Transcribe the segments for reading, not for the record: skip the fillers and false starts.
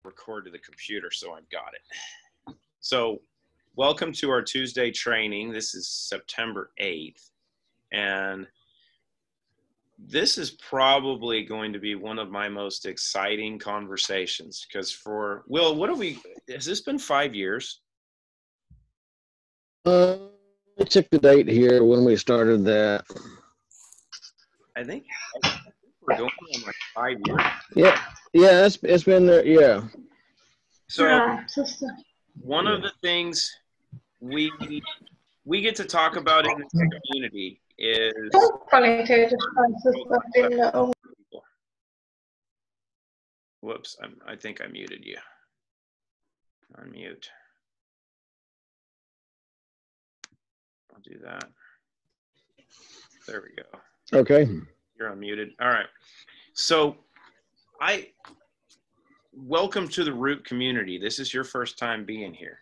record to the computer, so I've got it. So welcome to our Tuesday training. This is September 8th, and this is probably going to be one of my most exciting conversations because for Will, has this been 5 years? I checked the date here when we started that. I think we're going on like 5 years. Yeah, it's been there. Yeah. So one of the things we get to talk about in this community is whoops, I think I muted you. Unmute. I'll do that. There we go. Okay. You're unmuted. All right. So welcome to the Root community. This is your first time being here.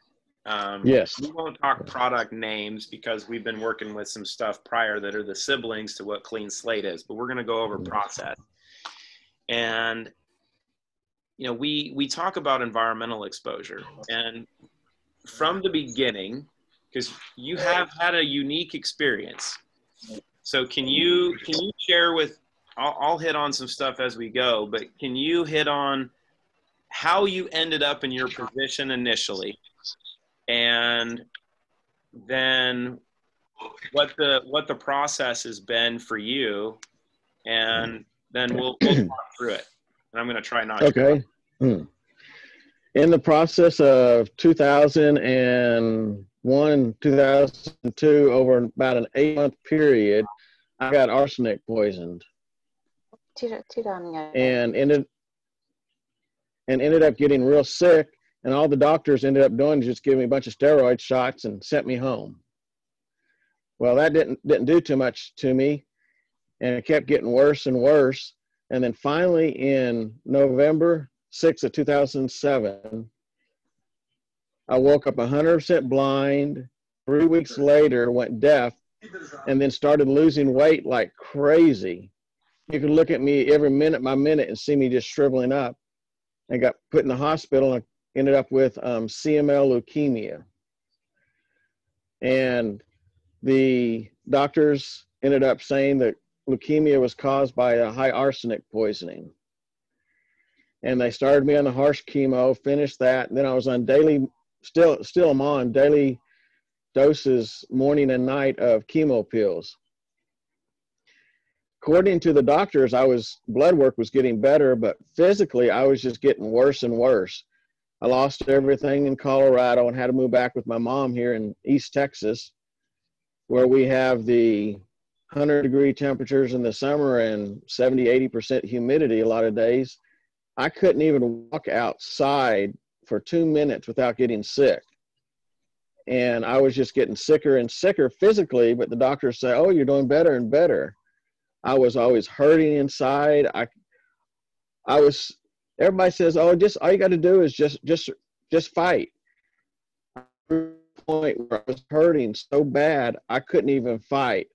Yes. We won't talk product names because we've been working with some stuff prior that are the siblings to what Clean Slate is, but we're going to go over process. And, you know, we talk about environmental exposure, and from the beginning, because you have had a unique experience. So can you share with, I'll hit on some stuff as we go, but can you hit on how you ended up in your position initially, and then what the process has been for you, and then we'll talk through it. And I'm going to try not to. Okay. In the process of 2001, 2002, over about an 8-month period, I got arsenic poisoned, and ended up getting real sick. And all the doctors ended up doing is just giving me a bunch of steroid shots and sent me home. Well, that didn't do too much to me, and it kept getting worse and worse. And then finally, in November 6th of 2007, I woke up 100% blind. 3 weeks later, went deaf, and then started losing weight like crazy. You could look at me every minute by minute and see me just shriveling up. I got put in the hospital and ended up with CML leukemia. And the doctors ended up saying that leukemia was caused by a high arsenic poisoning. And they started me on the harsh chemo, finished that, and then I was on still I'm on daily doses morning and night of chemo pills. According to the doctors, blood work was getting better, but physically I was just getting worse and worse. I lost everything in Colorado and had to move back with my mom here in East Texas, where we have the 100-degree temperatures in the summer and 70-80% humidity a lot of days. I couldn't even walk outside for 2 minutes without getting sick. And I was just getting sicker and sicker physically, but the doctors say, "Oh, you're doing better and better." I was always hurting inside. Everybody says, "Oh, all you got to do is just fight." Point where I was hurting so bad, I couldn't even fight.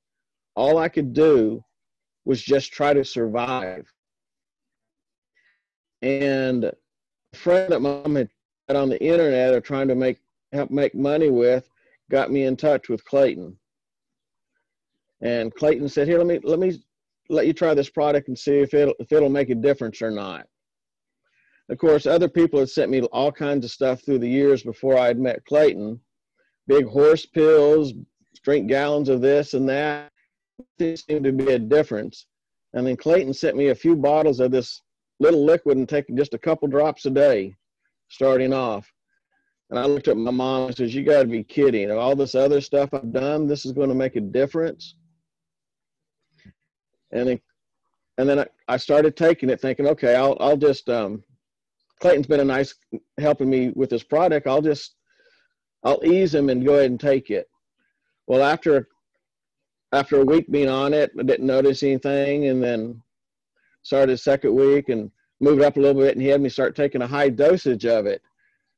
All I could do was just try to survive. And a friend that Mom had on the internet or trying to help make money with got me in touch with Clayton. And Clayton said, "Here, let me let you try this product and see if it'll make a difference or not." Of course, other people had sent me all kinds of stuff through the years before I had met Clayton. Big horse pills, drink gallons of this and that. There seemed to be a difference. And then Clayton sent me a few bottles of this little liquid and taking just a couple drops a day, starting off. And I looked at my mom and says, "You got to be kidding. All this other stuff I've done, this is going to make a difference?" And then I started taking it thinking, okay, I'll just, Clayton's been a nice helping me with this product. I'll ease him and go ahead and take it. Well, after a week being on it, I didn't notice anything, and then started the second week and moved up a little bit, and he had me start taking a high dosage of it.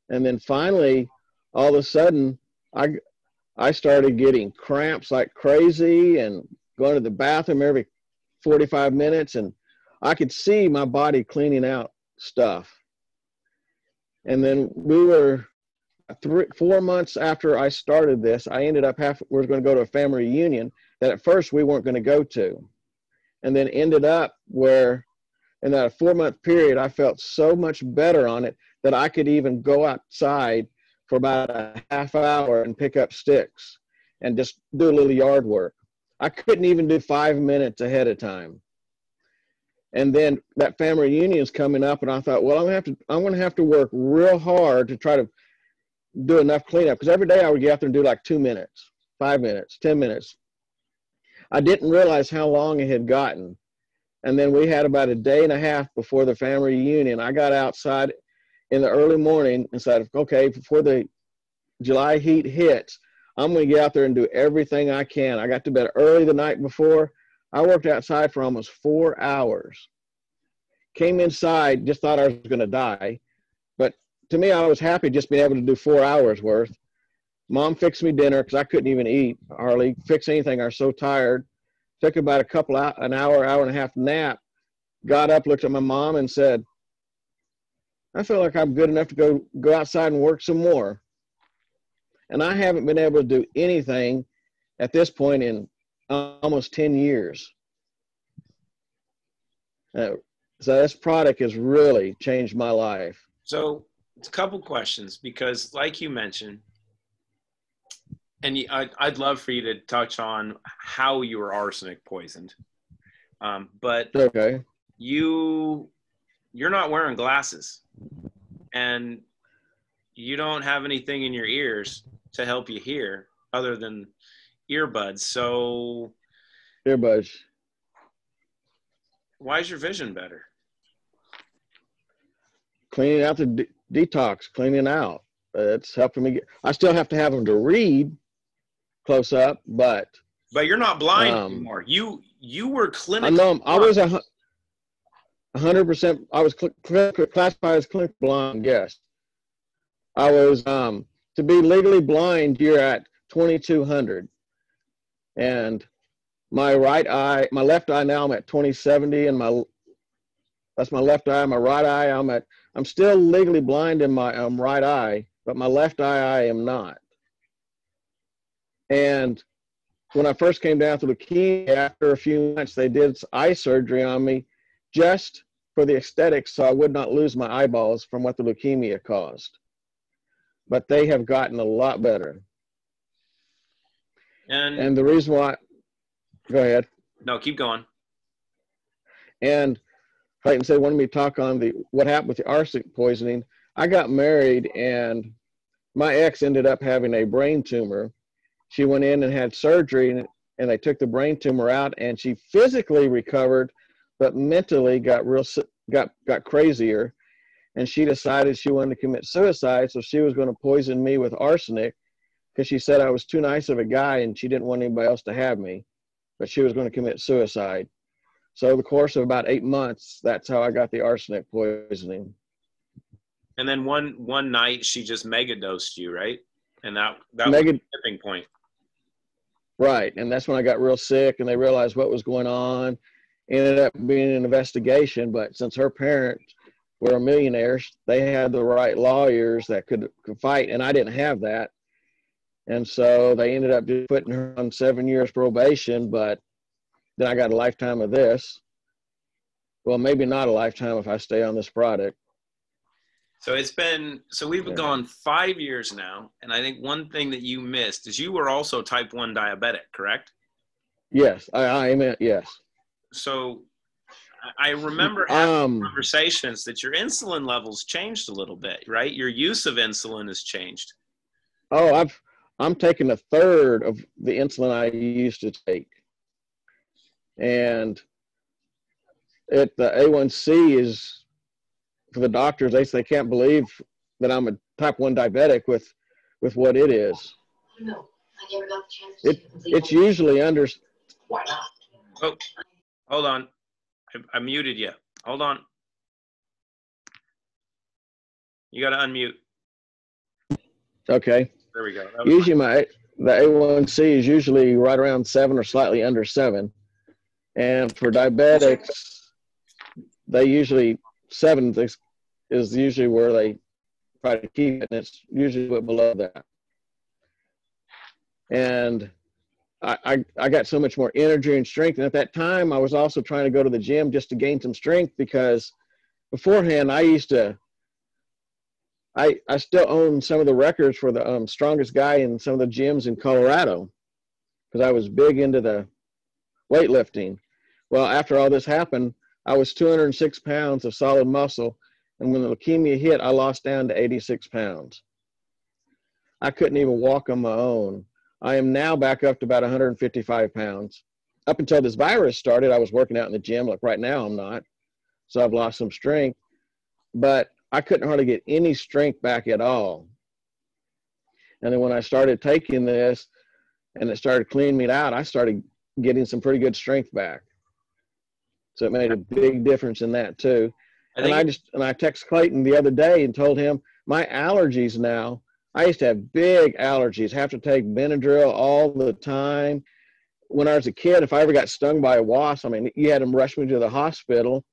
And then finally, all of a sudden, I started getting cramps like crazy and going to the bathroom every 45 minutes, and I could see my body cleaning out stuff. And then we were 4 months after I started this, I ended up we were going to go to a family reunion that at first we weren't going to go to. And then ended up where in that 4-month period, I felt so much better on it that I could even go outside for about a half hour and pick up sticks and just do a little yard work. I couldn't even do 5 minutes ahead of time. And then that family reunion is coming up, and I thought, well, I'm going to have to work real hard to try to do enough cleanup, because every day I would get out there and do like 2 minutes, 5 minutes, 10 minutes. I didn't realize how long it had gotten. And then we had about a day and a half before the family reunion. I got outside in the early morning and said, okay, before the July heat hits, I'm going to get out there and do everything I can. I got to bed early the night before. I worked outside for almost 4 hours. Came inside, just thought I was going to die. But to me, I was happy just being able to do 4 hours worth. Mom fixed me dinner because I couldn't even eat, hardly fix anything. I was so tired. Took about an hour and a half nap. Got up, looked at my mom, and said, I feel like I'm good enough to go outside and work some more. And I haven't been able to do anything at this point in almost 10 years. So this product has really changed my life. So it's a couple questions, because like you mentioned, and I'd love for you to touch on how you were arsenic poisoned. But okay, you're not wearing glasses, and you don't have anything in your ears to help you hear other than earbuds. So earbuds. Why is your vision better? Cleaning out the detox, cleaning out. It's helping me. I still have to have them to read close up, but you're not blind anymore. You were clinically. I know. I was 100%. I was classified as clinically blind. Yes, I was. To be legally blind, you're at 2,200, and my right eye, my left eye now, I'm at 20/70, and that's my left eye. My right eye, I'm still legally blind in my right eye, but my left eye I am not. And when I first came down to leukemia, after a few months, they did eye surgery on me just for the aesthetics, so I would not lose my eyeballs from what the leukemia caused. But they have gotten a lot better. And the reason why, go ahead. No, keep going. And Clayton said, wanted me to talk on what happened with the arsenic poisoning. I got married, and my ex ended up having a brain tumor. She went in and had surgery, and they took the brain tumor out, and she physically recovered, but mentally got crazier. And she decided she wanted to commit suicide, so she was going to poison me with arsenic because she said I was too nice of a guy and she didn't want anybody else to have me, but she was going to commit suicide. So over the course of about 8 months, that's how I got the arsenic poisoning. And then one night she just megadosed you, right? And that was the tipping point. Right, and that's when I got real sick, and they realized what was going on. Ended up being an investigation, but since her parents were millionaires, they had the right lawyers that could fight, and I didn't have that. And so they ended up just putting her on 7 years probation, but then I got a lifetime of this. Well, maybe not a lifetime if I stay on this product. So we've gone 5 years now, and I think one thing that you missed is you were also type 1 diabetic, correct? Yes, I am. Yes. So I remember having conversations that your insulin levels changed a little bit, right? Your use of insulin has changed. Oh, I'm taking a third of the insulin I used to take. And the A1C is, for the doctors, they can't believe that I'm a type 1 diabetic with what it is. No, I never got the chance. It's usually under. Why not? Oh, hold on. I muted you. Hold on. You got to unmute. Okay. There we go. Usually the A1C is usually right around 7 or slightly under 7. And for diabetics, they usually 7 is usually where they try to keep it, and it's usually below that. And I got so much more energy and strength. And at that time, I was also trying to go to the gym just to gain some strength, because beforehand, I still own some of the records for the strongest guy in some of the gyms in Colorado, because I was big into the weightlifting. Well, after all this happened, I was 206 pounds of solid muscle. And when the leukemia hit, I lost down to 86 pounds. I couldn't even walk on my own. I am now back up to about 155 pounds. Up until this virus started, I was working out in the gym. Like right now, I'm not. So I've lost some strength. But I couldn't hardly get any strength back at all. And then when I started taking this and it started cleaning me out, I started getting some pretty good strength back. So it made a big difference in that too. And I texted Clayton the other day and told him my allergies now, I used to have big allergies, have to take Benadryl all the time. When I was a kid, if I ever got stung by a wasp, I mean, you had them rush me to the hospital.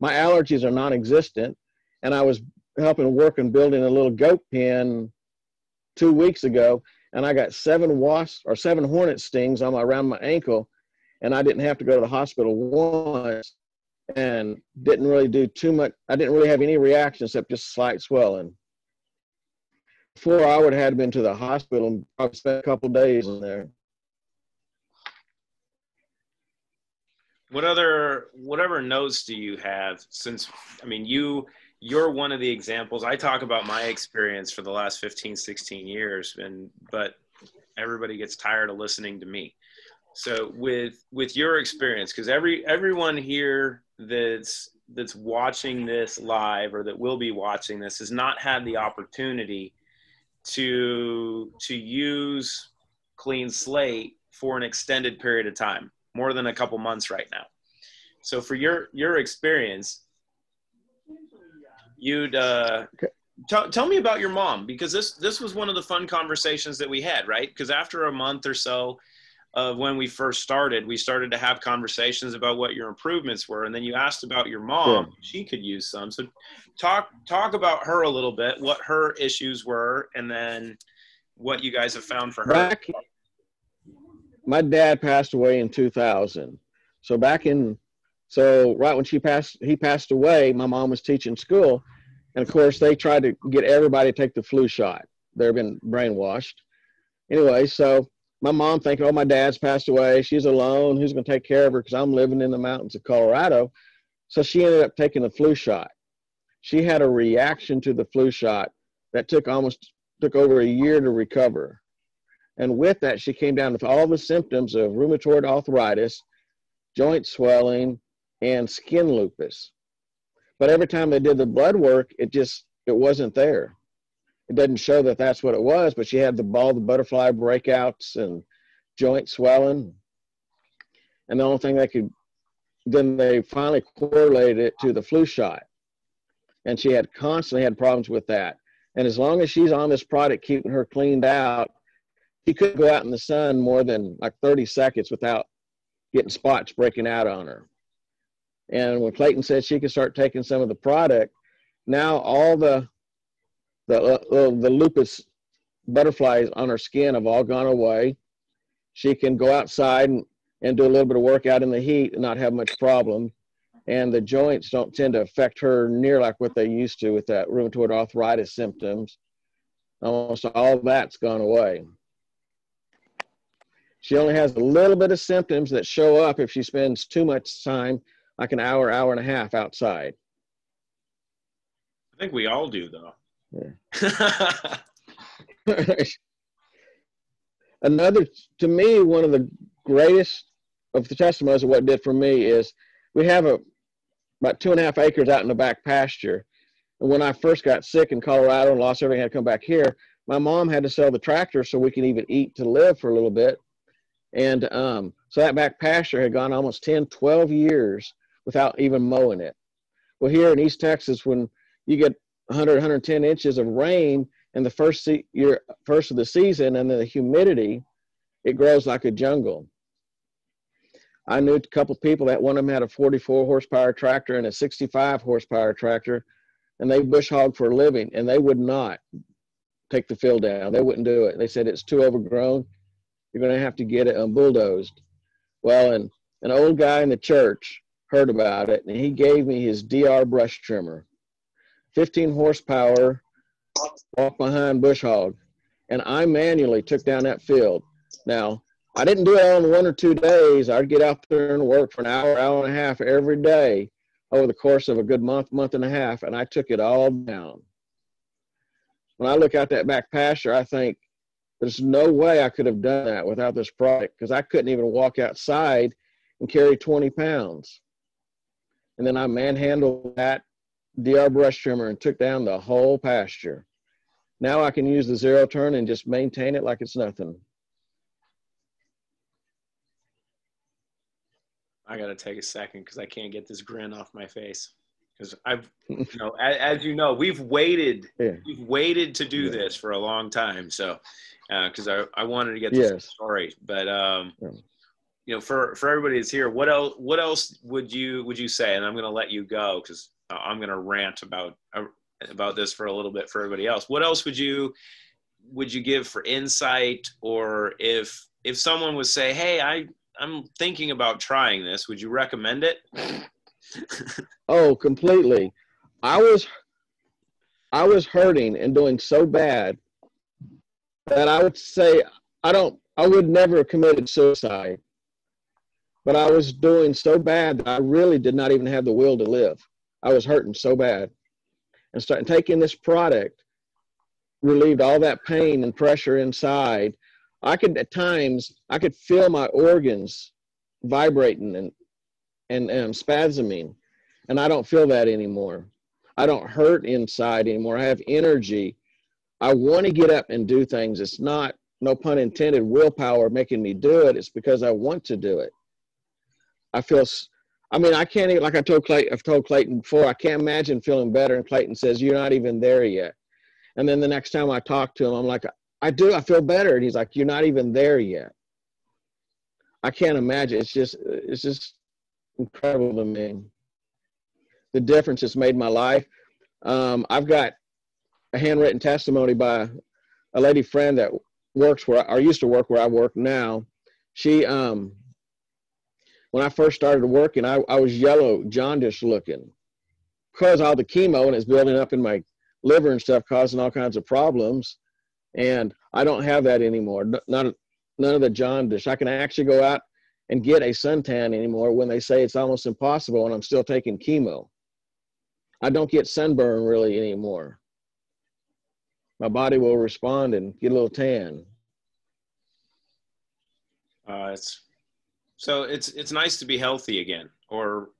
My allergies are non-existent. And I was helping work and building a little goat pen 2 weeks ago, and I got 7 hornet stings around my ankle, and I didn't have to go to the hospital once, and didn't really do too much. I didn't really have any reaction except just slight swelling. Before, I would have had to been to the hospital and probably spent a couple days in there. Whatever notes do you have? Since, I mean, you're one of the examples. I talk about my experience for the last 15, 16 years, but everybody gets tired of listening to me. So with your experience, because everyone here that's watching this live or that will be watching this has not had the opportunity to use Clean Slate for an extended period of time, more than a couple months right now. So for your experience, you'd tell me about your mom, because this was one of the fun conversations that we had, right? Because after a month or so of when we first started, we started to have conversations about what your improvements were, and then you asked about your mom. Yeah. She could use some. So talk about her a little bit, what her issues were, and then what you guys have found for her. My dad passed away in 2000. So right when he passed away, my mom was teaching school. And of course, they tried to get everybody to take the flu shot. They've been brainwashed. Anyway, so my mom thinking, oh, my dad's passed away. She's alone. Who's going to take care of her? Because I'm living in the mountains of Colorado. So she ended up taking the flu shot. She had a reaction to the flu shot that took over a year to recover. And with that, she came down with all the symptoms of rheumatoid arthritis, joint swelling, and skin lupus. But every time they did the blood work, it wasn't there. It doesn't show that that's what it was, but she had the butterfly breakouts and joint swelling. And the only thing then they finally correlated it to the flu shot. And she had constantly had problems with that. And as long as she's on this product, keeping her cleaned out, she couldn't go out in the sun more than like 30 seconds without getting spots breaking out on her. And when Clayton said she could start taking some of the product, now all the lupus butterflies on her skin have all gone away. She can go outside and do a little bit of workout in the heat and not have much problem. And the joints don't tend to affect her near like what they used to with that rheumatoid arthritis symptoms. Almost all that's gone away. She only has a little bit of symptoms that show up if she spends too much time, like an hour and a half outside. I think we all do, though. Yeah. To me, one of the greatest of the testimonies of what it did for me is we have about 2.5 acres out in the back pasture. And when I first got sick in Colorado and lost everything, I had to come back here, my mom had to sell the tractor so we could even eat to live for a little bit. And so that back pasture had gone almost 10, 12 years without even mowing it. Well, here in East Texas, when you get 100, 110 inches of rain in the first of the season and the humidity, it grows like a jungle. I knew a couple of people that one of them had a 44 horsepower tractor and a 65 horsepower tractor. and they bush hog for a living, and they would not take the field down. They wouldn't do it. They said it's too overgrown. You're going to have to get it bulldozed. Well, and an old guy in the church heard about it, and he gave me his DR brush trimmer, 15 horsepower, walk behind bush hog, and I manually took down that field. Now, I didn't do it all in 1 or 2 days. I'd get out there and work for an hour, hour and a half every day over the course of a good month, month and a half, and I took it all down. When I look out that back pasture, I think there's no way I could have done that without this product, because I couldn't even walk outside and carry 20 pounds. And then I manhandled that DR brush trimmer and took down the whole pasture. Now I can use the zero turn and just maintain it like it's nothing. I got to take a second because I can't get this grin off my face. Because I've, as you know, we've waited to do this for a long time. So, because I wanted to get this story, but for everybody that's here, what else would you say? And I'm going to let you go because I'm going to rant about this for a little bit for everybody else. What else would you give for insight, or if someone would say, hey, I'm thinking about trying this, would you recommend it? Oh, completely. I was hurting and doing so bad that I would say I would never have committed suicide, but I was doing so bad that I really did not even have the will to live. I was hurting so bad, and starting taking this product relieved all that pain and pressure inside. At times I could feel my organs vibrating and spasming, and I don't feel that anymore. I don't hurt inside anymore. I have energy. I want to get up and do things. It's not, no pun intended, willpower making me do it. It's because I want to do it. I can't even, like I've told Clayton before, I can't imagine feeling better. And Clayton says, you're not even there yet. And then the next time I talk to him, I'm like, I feel better. And he's like, you're not even there yet. I can't imagine. It's just incredible to me, the difference it's made in my life. I've got a handwritten testimony by a lady friend that works used to work where I work now. She, when I first started working, I was yellow, jaundice looking because all the chemo, and it's building up in my liver and stuff, causing all kinds of problems. And I don't have that anymore. None of the jaundice. I can actually go out and get a suntan anymore when they say it's almost impossible and I'm still taking chemo. I don't get sunburn really anymore. My body will respond and get a little tan. It's nice to be healthy again, or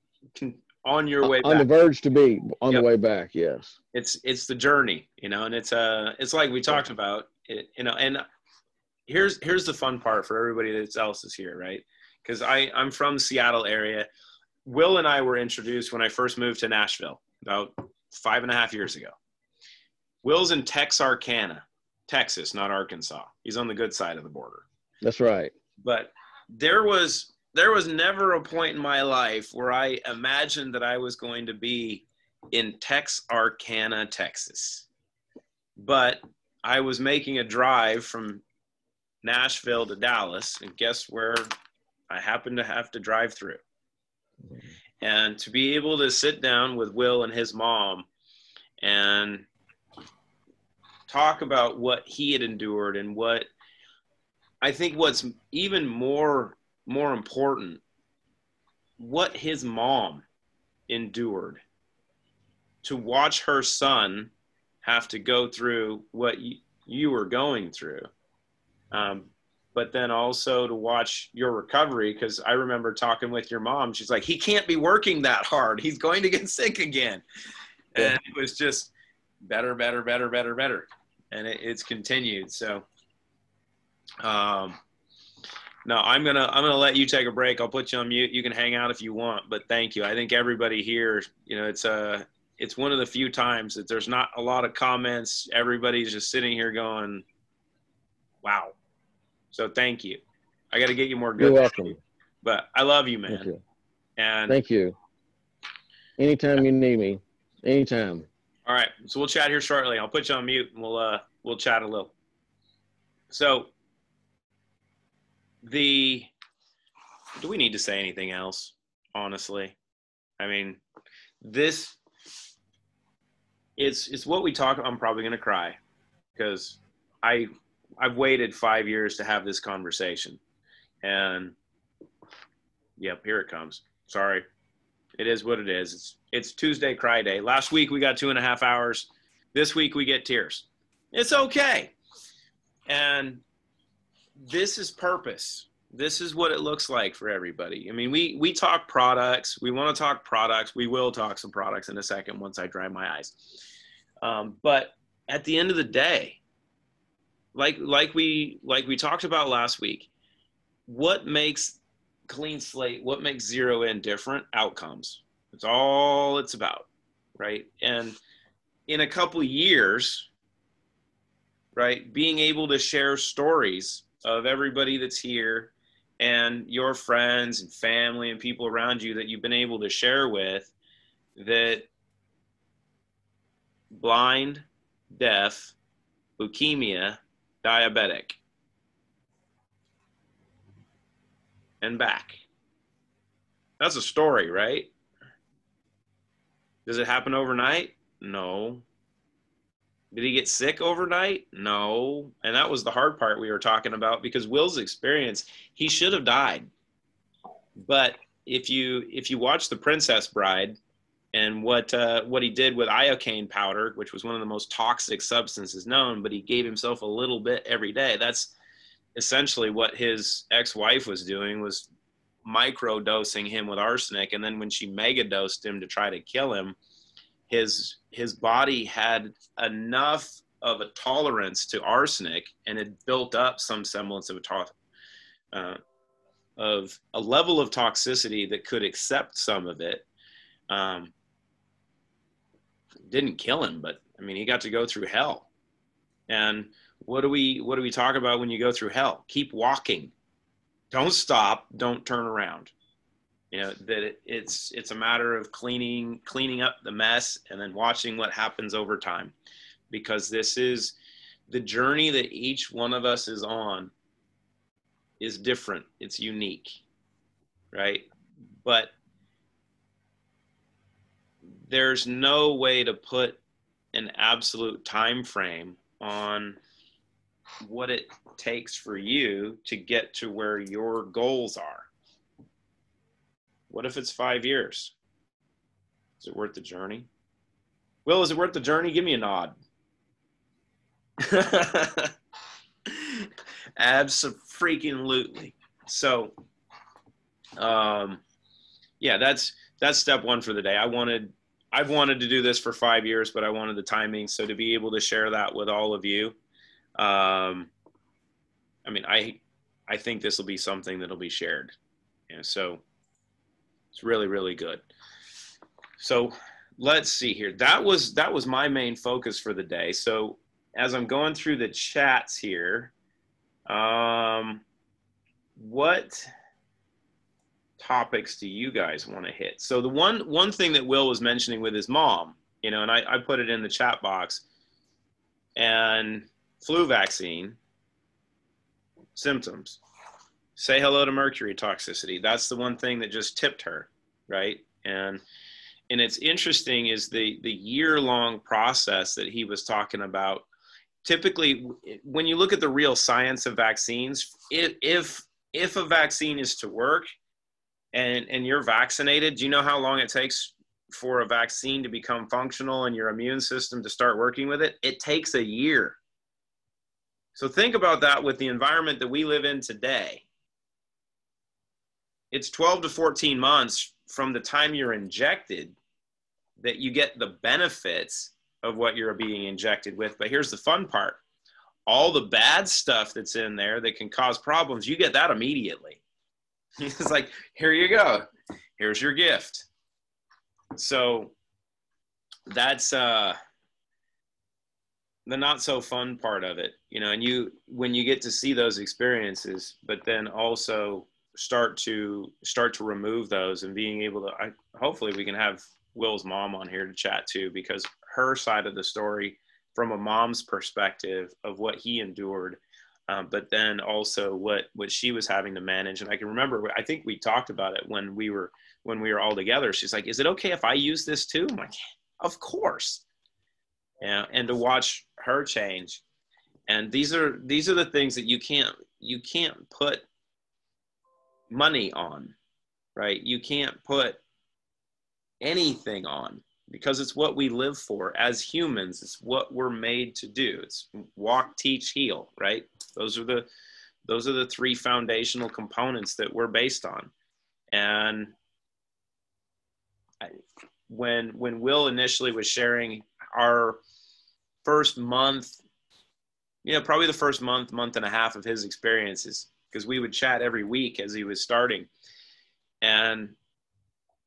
on your way back. On the verge to be on the way back. Yes. It's the journey, and it's like we talked about it, and here's the fun part for everybody else is here, right? Because I'm from the Seattle area. Will and I were introduced when I first moved to Nashville about 5.5 years ago. Will's in Texarkana, Texas, not Arkansas. He's on the good side of the border. That's right. But there was never a point in my life where I imagined that I was going to be in Texarkana, Texas. But I was making a drive from Nashville to Dallas, and guess where I happened to have to drive through? And to be able to sit down with Will and his mom and talk about what he had endured, and what I think what's even more important, what his mom endured to watch her son have to go through what you were going through. But then also to watch your recovery, because I remember talking with your mom. She's like, he can't be working that hard. He's going to get sick again. And it was just better. And it's continued. So, no, I'm gonna let you take a break. I'll put you on mute. You can hang out if you want, but thank you. I think everybody here, it's one of the few times that there's not a lot of comments. Everybody's just sitting here going, wow. So thank you. I got to get you more good. You're welcome. But I love you, man. Thank you. And thank you. Anytime you need me, anytime. All right, so we'll chat here shortly. I'll put you on mute and we'll chat a little. So do we need to say anything else? Honestly, I mean, it's what we talk. I'm probably gonna cry because I've waited 5 years to have this conversation, and yep, here it comes. Sorry, it is what it is. It's Tuesday Cry Day. Last week we got 2.5 hours. This week we get tears. It's okay, and this is purpose. This is what it looks like for everybody. I mean, we talk products. We want to talk products. We will talk some products in a second once I dry my eyes. But at the end of the day, like we talked about last week, what makes clean slate, what makes zero in different? Outcomes. It's all it's about, right? And in a couple of years, right, being able to share stories of everybody that's here and your friends and family and people around you that you've been able to share with, that blind, deaf, leukemia, diabetic, and back. That's a story, right? Does it happen overnight? No. Did he get sick overnight? No. And that was the hard part we were talking about, because Will's experience, he should have died. But if you watch The Princess Bride and what he did with iocane powder, which was one of the most toxic substances known, but he gave himself a little bit every day. That's essentially what his ex-wife was doing, was micro-dosing him with arsenic. And then when she mega-dosed him to try to kill him, his body had enough of a tolerance to arsenic, and it built up some semblance of a level of toxicity that could accept some of it. Didn't kill him, but I mean, he got to go through hell. And what do we talk about when you go through hell? Keep walking. Don't stop. Don't turn around. You know, that it's a matter of cleaning up the mess and then watching what happens over time, because this is the journey that each one of us is on is different. It's unique, right? But there's no way to put an absolute time frame on what it takes for you to get to where your goals are. What if it's 5 years? Is it worth the journey? Will, is it worth the journey? Give me a nod. Abso-freaking-lutely. So, yeah, that's step one for the day. I've wanted to do this for 5 years, but I wanted the timing. So to be able to share that with all of you, I mean, I think this will be something that'll be shared. You know, so it's really, really good. So let's see here. That was my main focus for the day. So as I'm going through the chats here, what topics do you guys want to hit? So the one thing that Will was mentioning with his mom, you know, and I put it in the chat box, and flu vaccine symptoms. Say hello to mercury toxicity. That's the one thing that just tipped her, right? And it's interesting is the year-long process that he was talking about. Typically, when you look at the real science of vaccines, if a vaccine is to work and you're vaccinated, do you know how long it takes for a vaccine to become functional and your immune system to start working with it? It takes a year. So think about that with the environment that we live in today. It's 12 to 14 months from the time you're injected that you get the benefits of what you're being injected with. But here's the fun part. All the bad stuff that's in there that can cause problems, you get that immediately. It's like, here you go. Here's your gift. So that's the not so fun part of it, you know, and when you get to see those experiences, but then also start to remove those and being able to, hopefully we can have Will's mom on here to chat too, because her side of the story from a mom's perspective of what he endured, but then also what she was having to manage. And I can remember, I think we talked about it when we were all together. She's like, "Is it okay if I use this too?" I'm like, "Of course." Yeah, and to watch her change. And these are the things that you can't put money on, right? You can't put anything on, because it's what we live for as humans. It's what we're made to do. It's walk, teach, heal, right? Those are the three foundational components that we're based on. And when Will initially was sharing our first month, probably the first month and a half of his experiences, because we would chat every week as he was starting. And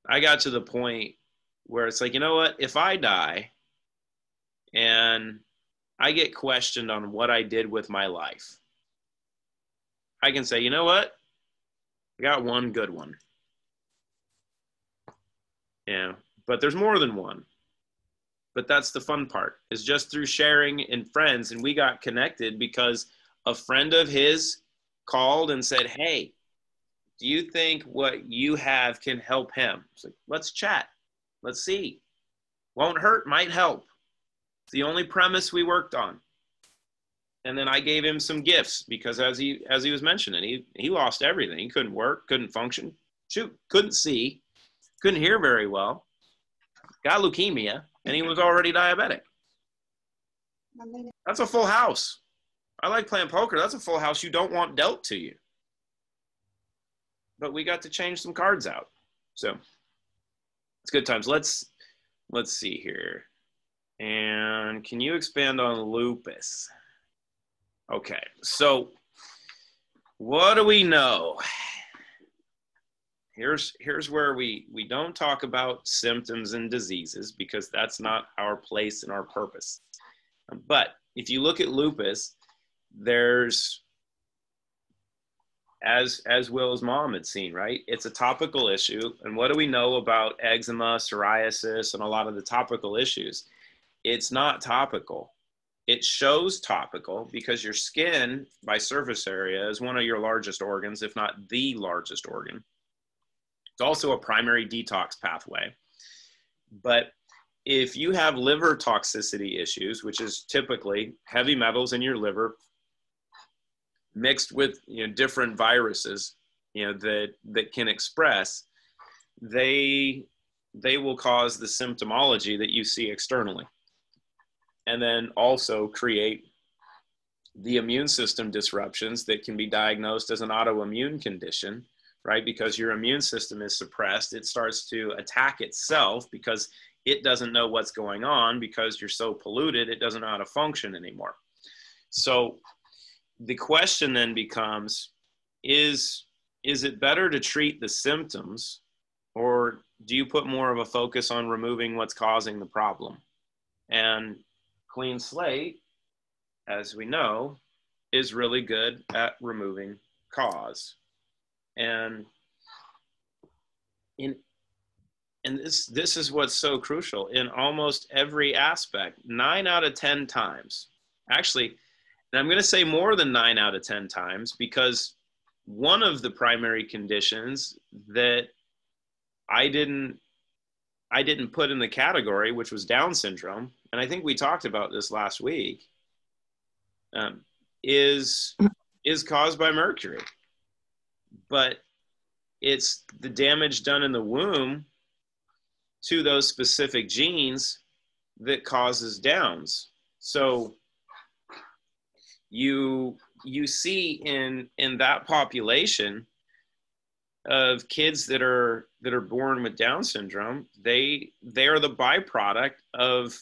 I got to the point where it's like, you know what, if I die and I get questioned on what I did with my life, I can say, you know what, I got one good one. Yeah, but there's more than one. But that's the fun part, is just through sharing and friends. And we got connected because a friend of his called and said, "Hey, do you think what you have can help him?" It's like, let's chat. Let's see. Won't hurt, might help. It's the only premise we worked on. And then I gave him some gifts, because as he was mentioning, he lost everything. He couldn't work, couldn't function, couldn't see, couldn't hear very well, got leukemia, and he was already diabetic. That's a full house. I like playing poker. That's a full house you don't want dealt to you. But we got to change some cards out. So it's good times. Let's see here. And can you expand on lupus? Okay, so what do we know? Here's where we don't talk about symptoms and diseases, because that's not our place and our purpose. But if you look at lupus, there's, as Will's mom had seen, right? It's a topical issue. And what do we know about eczema, psoriasis, and a lot of the topical issues? It's not topical. It shows topical because your skin, by surface area, is one of your largest organs, if not the largest organ. It's also a primary detox pathway. But if you have liver toxicity issues, which is typically heavy metals in your liver mixed with different viruses that can express, they will cause the symptomology that you see externally, and then also create the immune system disruptions that can be diagnosed as an autoimmune condition, right? Because your immune system is suppressed. It starts to attack itself because it doesn't know what's going on, because you're so polluted, it doesn't know how to function anymore. So the question then becomes, is it better to treat the symptoms, or do you put more of a focus on removing what's causing the problem? And Clean Slate, as we know, is really good at removing cause. And this is what's so crucial in almost every aspect. 9 out of 10 times, actually, and I'm going to say more than 9 out of 10 times, because one of the primary conditions that I didn't put in the category, which was Down syndrome, and I think we talked about this last week, is caused by mercury. But it's the damage done in the womb to those specific genes that causes Downs. So you see in that population of kids that are born with Down syndrome, they are the byproduct of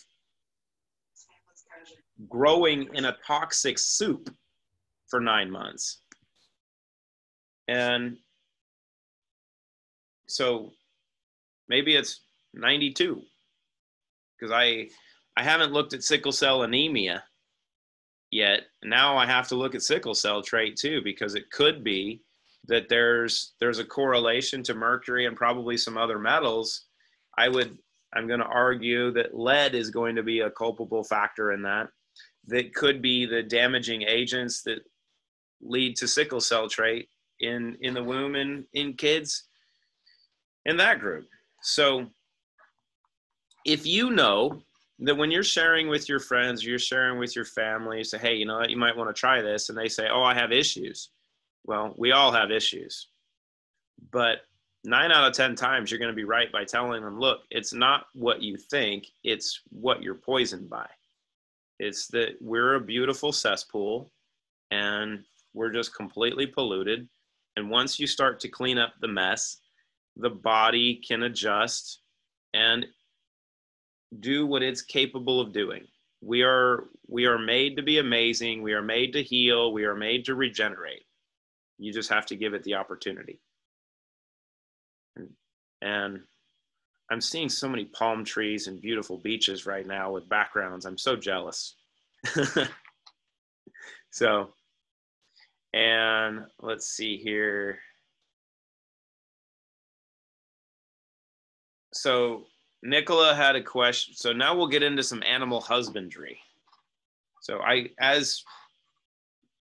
growing in a toxic soup for 9 months. And so maybe it's 92, because I haven't looked at sickle cell anemia yet. Now I have to look at sickle cell trait too, because it could be that there's a correlation to mercury and probably some other metals. I would I'm going to argue that lead is going to be a culpable factor in that. That could be the damaging agents that lead to sickle cell trait in the womb and in kids in that group. So if you know that when you're sharing with your friends, you're sharing with your family, you say, hey, you know what, you might want to try this. And they say, oh, I have issues. Well, we all have issues. But 9 out of 10 times, you're going to be right by telling them, look, it's not what you think, it's what you're poisoned by. It's that we're a beautiful cesspool and we're just completely polluted. And once you start to clean up the mess, the body can adjust and do what it's capable of doing. We are made to be amazing. We are made to heal. We are made to regenerate. You just have to give it the opportunity. And I'm seeing so many palm trees and beautiful beaches right now with backgrounds. I'm so jealous. So, and let's see here. So Nicola had a question. So now we'll get into some animal husbandry. So as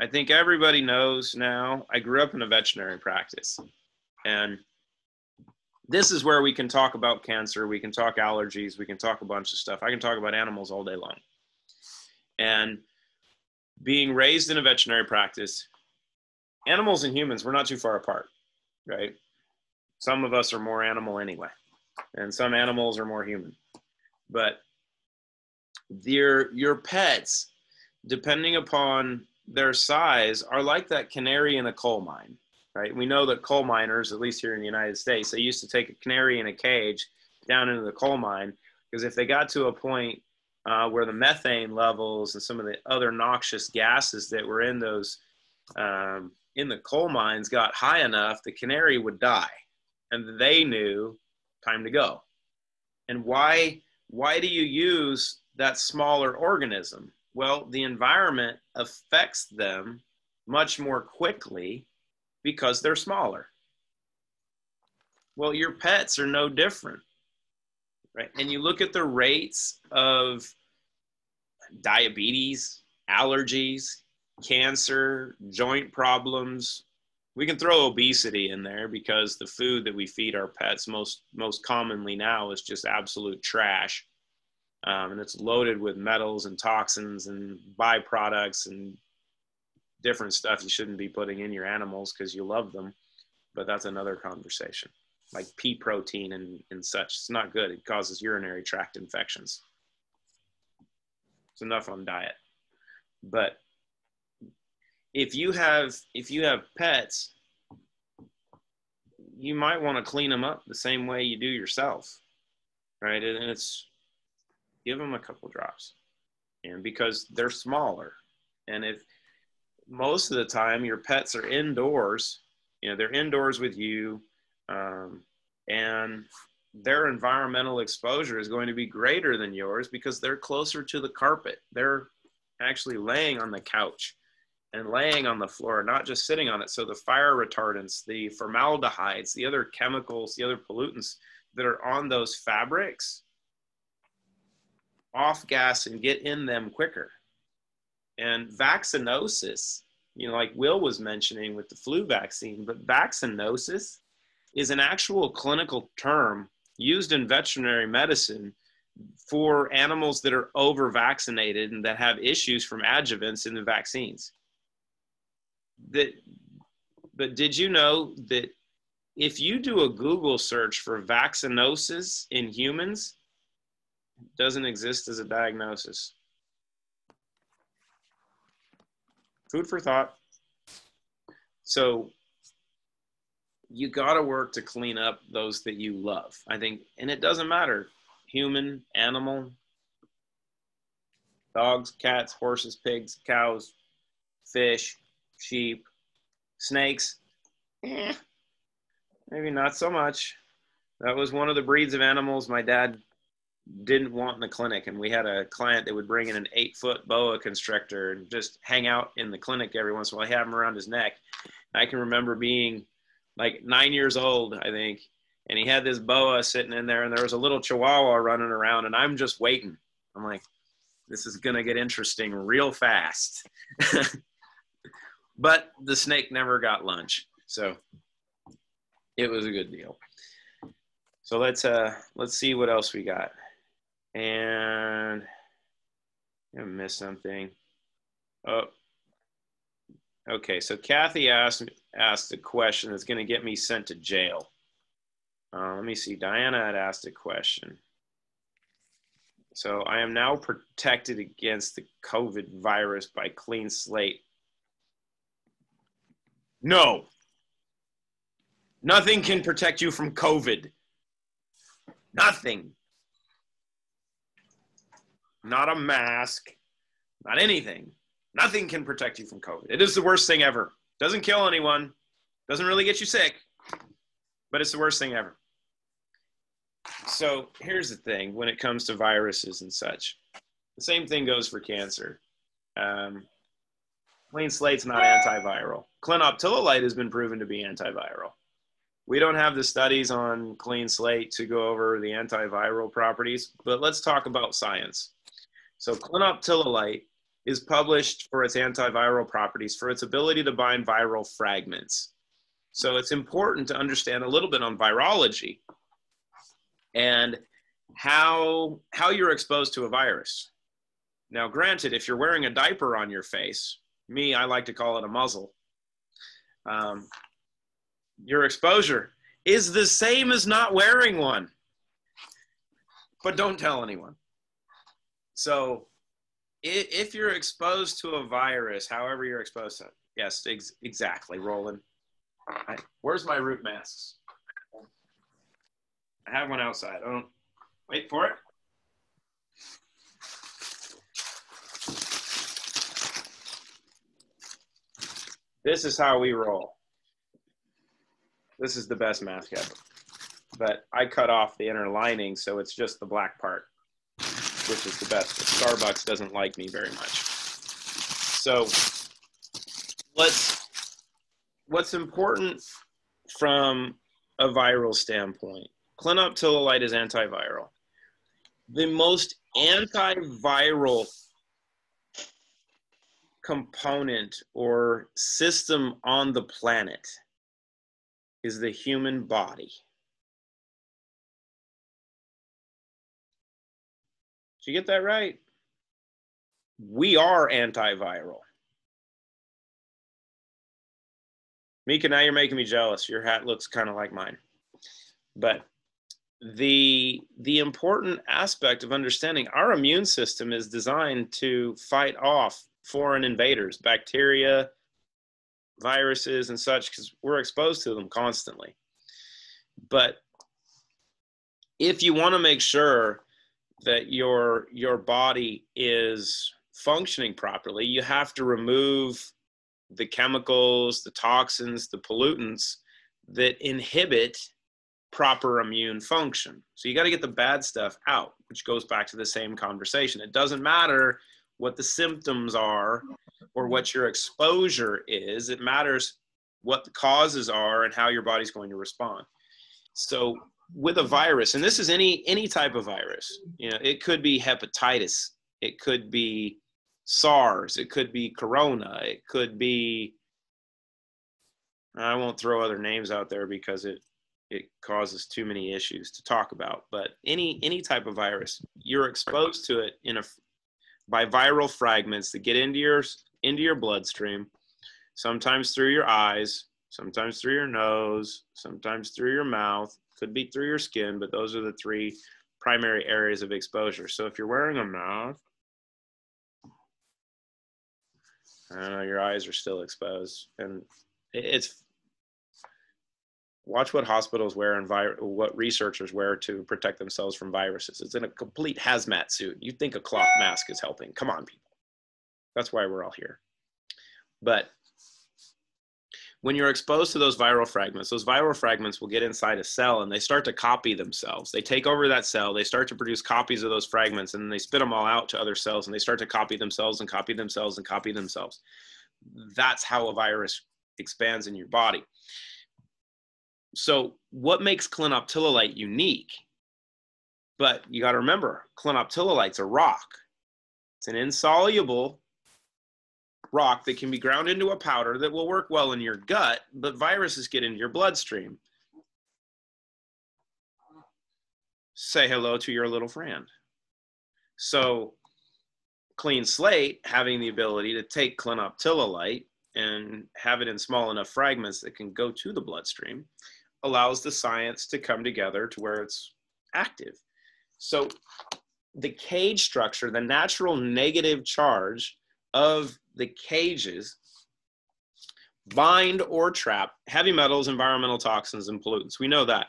I think everybody knows now, I grew up in a veterinary practice. And this is where we can talk about cancer, we can talk allergies, we can talk a bunch of stuff. I can talk about animals all day long. And being raised in a veterinary practice, animals and humans, we're not too far apart, right? Some of us are more animal anyway, and some animals are more human. But your pets, depending upon their size, are like that canary in a coal mine. Right? We know that coal miners, at least here in the United States, they used to take a canary in a cage down into the coal mine, because if they got to a point where the methane levels and some of the other noxious gases that were in those in the coal mines got high enough, the canary would die, and they knew time to go. And why do you use that smaller organism? Well, the environment affects them much more quickly because they're smaller. Well, your pets are no different, right? And you look at the rates of diabetes, allergies, cancer, joint problems. We can throw obesity in there because the food that we feed our pets most commonly now is just absolute trash. And it's loaded with metals and toxins and byproducts and different stuff you shouldn't be putting in your animals because you love them. But that's another conversation. Like pea protein and such. It's not good. It causes urinary tract infections. It's enough on diet. But if you have pets, you might want to clean them up the same way you do yourself, right? And it's give them a couple drops, and because they're smaller, and if most of the time your pets are indoors, you know, they're indoors with you, and their environmental exposure is going to be greater than yours because they're closer to the carpet. They're actually laying on the couch and laying on the floor, not just sitting on it. So the fire retardants, the formaldehydes, the other chemicals, the other pollutants that are on those fabrics off gas and get in them quicker. And vaccinosis, you know, like Will was mentioning with the flu vaccine, but vaccinosis is an actual clinical term used in veterinary medicine for animals that are over vaccinated and that have issues from adjuvants in the vaccines. But did you know that if you do a Google search for vaccinosis in humans, it doesn't exist as a diagnosis? Food for thought. So you got to work to clean up those that you love, I think. And it doesn't matter, human, animal, dogs, cats, horses, pigs, cows, fish, sheep, snakes. Maybe not so much. That was one of the breeds of animals my dad didn't want in the clinic. And we had a client that would bring in an 8-foot boa constrictor and just hang out in the clinic every once in a while. He'd have him around his neck. I can remember being like 9 years old, I think, And he had this boa sitting in there, and there was a little chihuahua running around, and I'm just waiting. I'm like, this is going to get interesting real fast. But the snake never got lunch. So it was a good deal. So let's see what else we got. And I missed something. Oh, okay. So Kathy asked a question that's going to get me sent to jail. Let me see. Diana had asked a question. So I am now protected against the COVID virus by clean slate. No. Nothing can protect you from COVID. Nothing. Not a mask. Not anything. Nothing can protect you from COVID. It is the worst thing ever. Doesn't kill anyone. Doesn't really get you sick. But it's the worst thing ever. So here's the thing when it comes to viruses and such. The same thing goes for cancer. Clean slate's not antiviral. Clinoptilolite has been proven to be antiviral. We don't have the studies on clean slate to go over the antiviral properties, but let's talk about science. So clinoptilolite is published for its antiviral properties, for its ability to bind viral fragments. So it's important to understand a little bit on virology and how you're exposed to a virus. Now, granted, if you're wearing a diaper on your face, I like to call it a muzzle, your exposure is the same as not wearing one. But don't tell anyone. So if you're exposed to a virus, however you're exposed to it, yes, exactly, Roland. Where's my root masks? I have one outside. Oh, wait for it. This is how we roll. This is the best mask ever. But I cut off the inner lining, so it's just the black part, which is the best. But Starbucks doesn't like me very much. So what's important from a viral standpoint? Clinoptilolite is antiviral. The most antiviral component or system on the planet is the human body. Did you get that right? We are antiviral. Mika, now you're making me jealous. Your hat looks kind of like mine. But the important aspect of understanding our immune system is designed to fight off foreign invaders, bacteria, viruses, and such, because we're exposed to them constantly. But if you want to make sure that your body is functioning properly, you have to remove the chemicals, the toxins, the pollutants that inhibit proper immune function. So you got to get the bad stuff out, which goes back to the same conversation. It doesn't matter what the symptoms are or what your exposure is. It matters what the causes are and how your body's going to respond. So with a virus, and this is any type of virus, it could be hepatitis, it could be SARS, it could be Corona, it could be, I won't throw other names out there because it causes too many issues to talk about, but any type of virus, you're exposed to it by viral fragments that get into your bloodstream, sometimes through your eyes, sometimes through your nose, sometimes through your mouth, could be through your skin, but those are the three primary areas of exposure. So if you're wearing a mask, your eyes are still exposed, and it's watch what hospitals wear and what researchers wear to protect themselves from viruses. It's in a complete hazmat suit. You think a cloth mask is helping? Come on, people. That's why we're all here. But when you're exposed to those viral fragments will get inside a cell and they start to copy themselves. They take over that cell, they start to produce copies of those fragments, and then they spit them all out to other cells, and they start to copy themselves and copy themselves and copy themselves. That's how a virus expands in your body. So what makes clinoptilolite unique? But you got to remember, clinoptilolite's a rock. It's an insoluble rock that can be ground into a powder that will work well in your gut, but viruses get into your bloodstream. Say hello to your little friend. So Clean Slate, having the ability to take clinoptilolite and have it in small enough fragments that can go to the bloodstream, allows the science to come together to where it's active. So the cage structure, the natural negative charge of the cages bind or trap heavy metals, environmental toxins, and pollutants. We know that.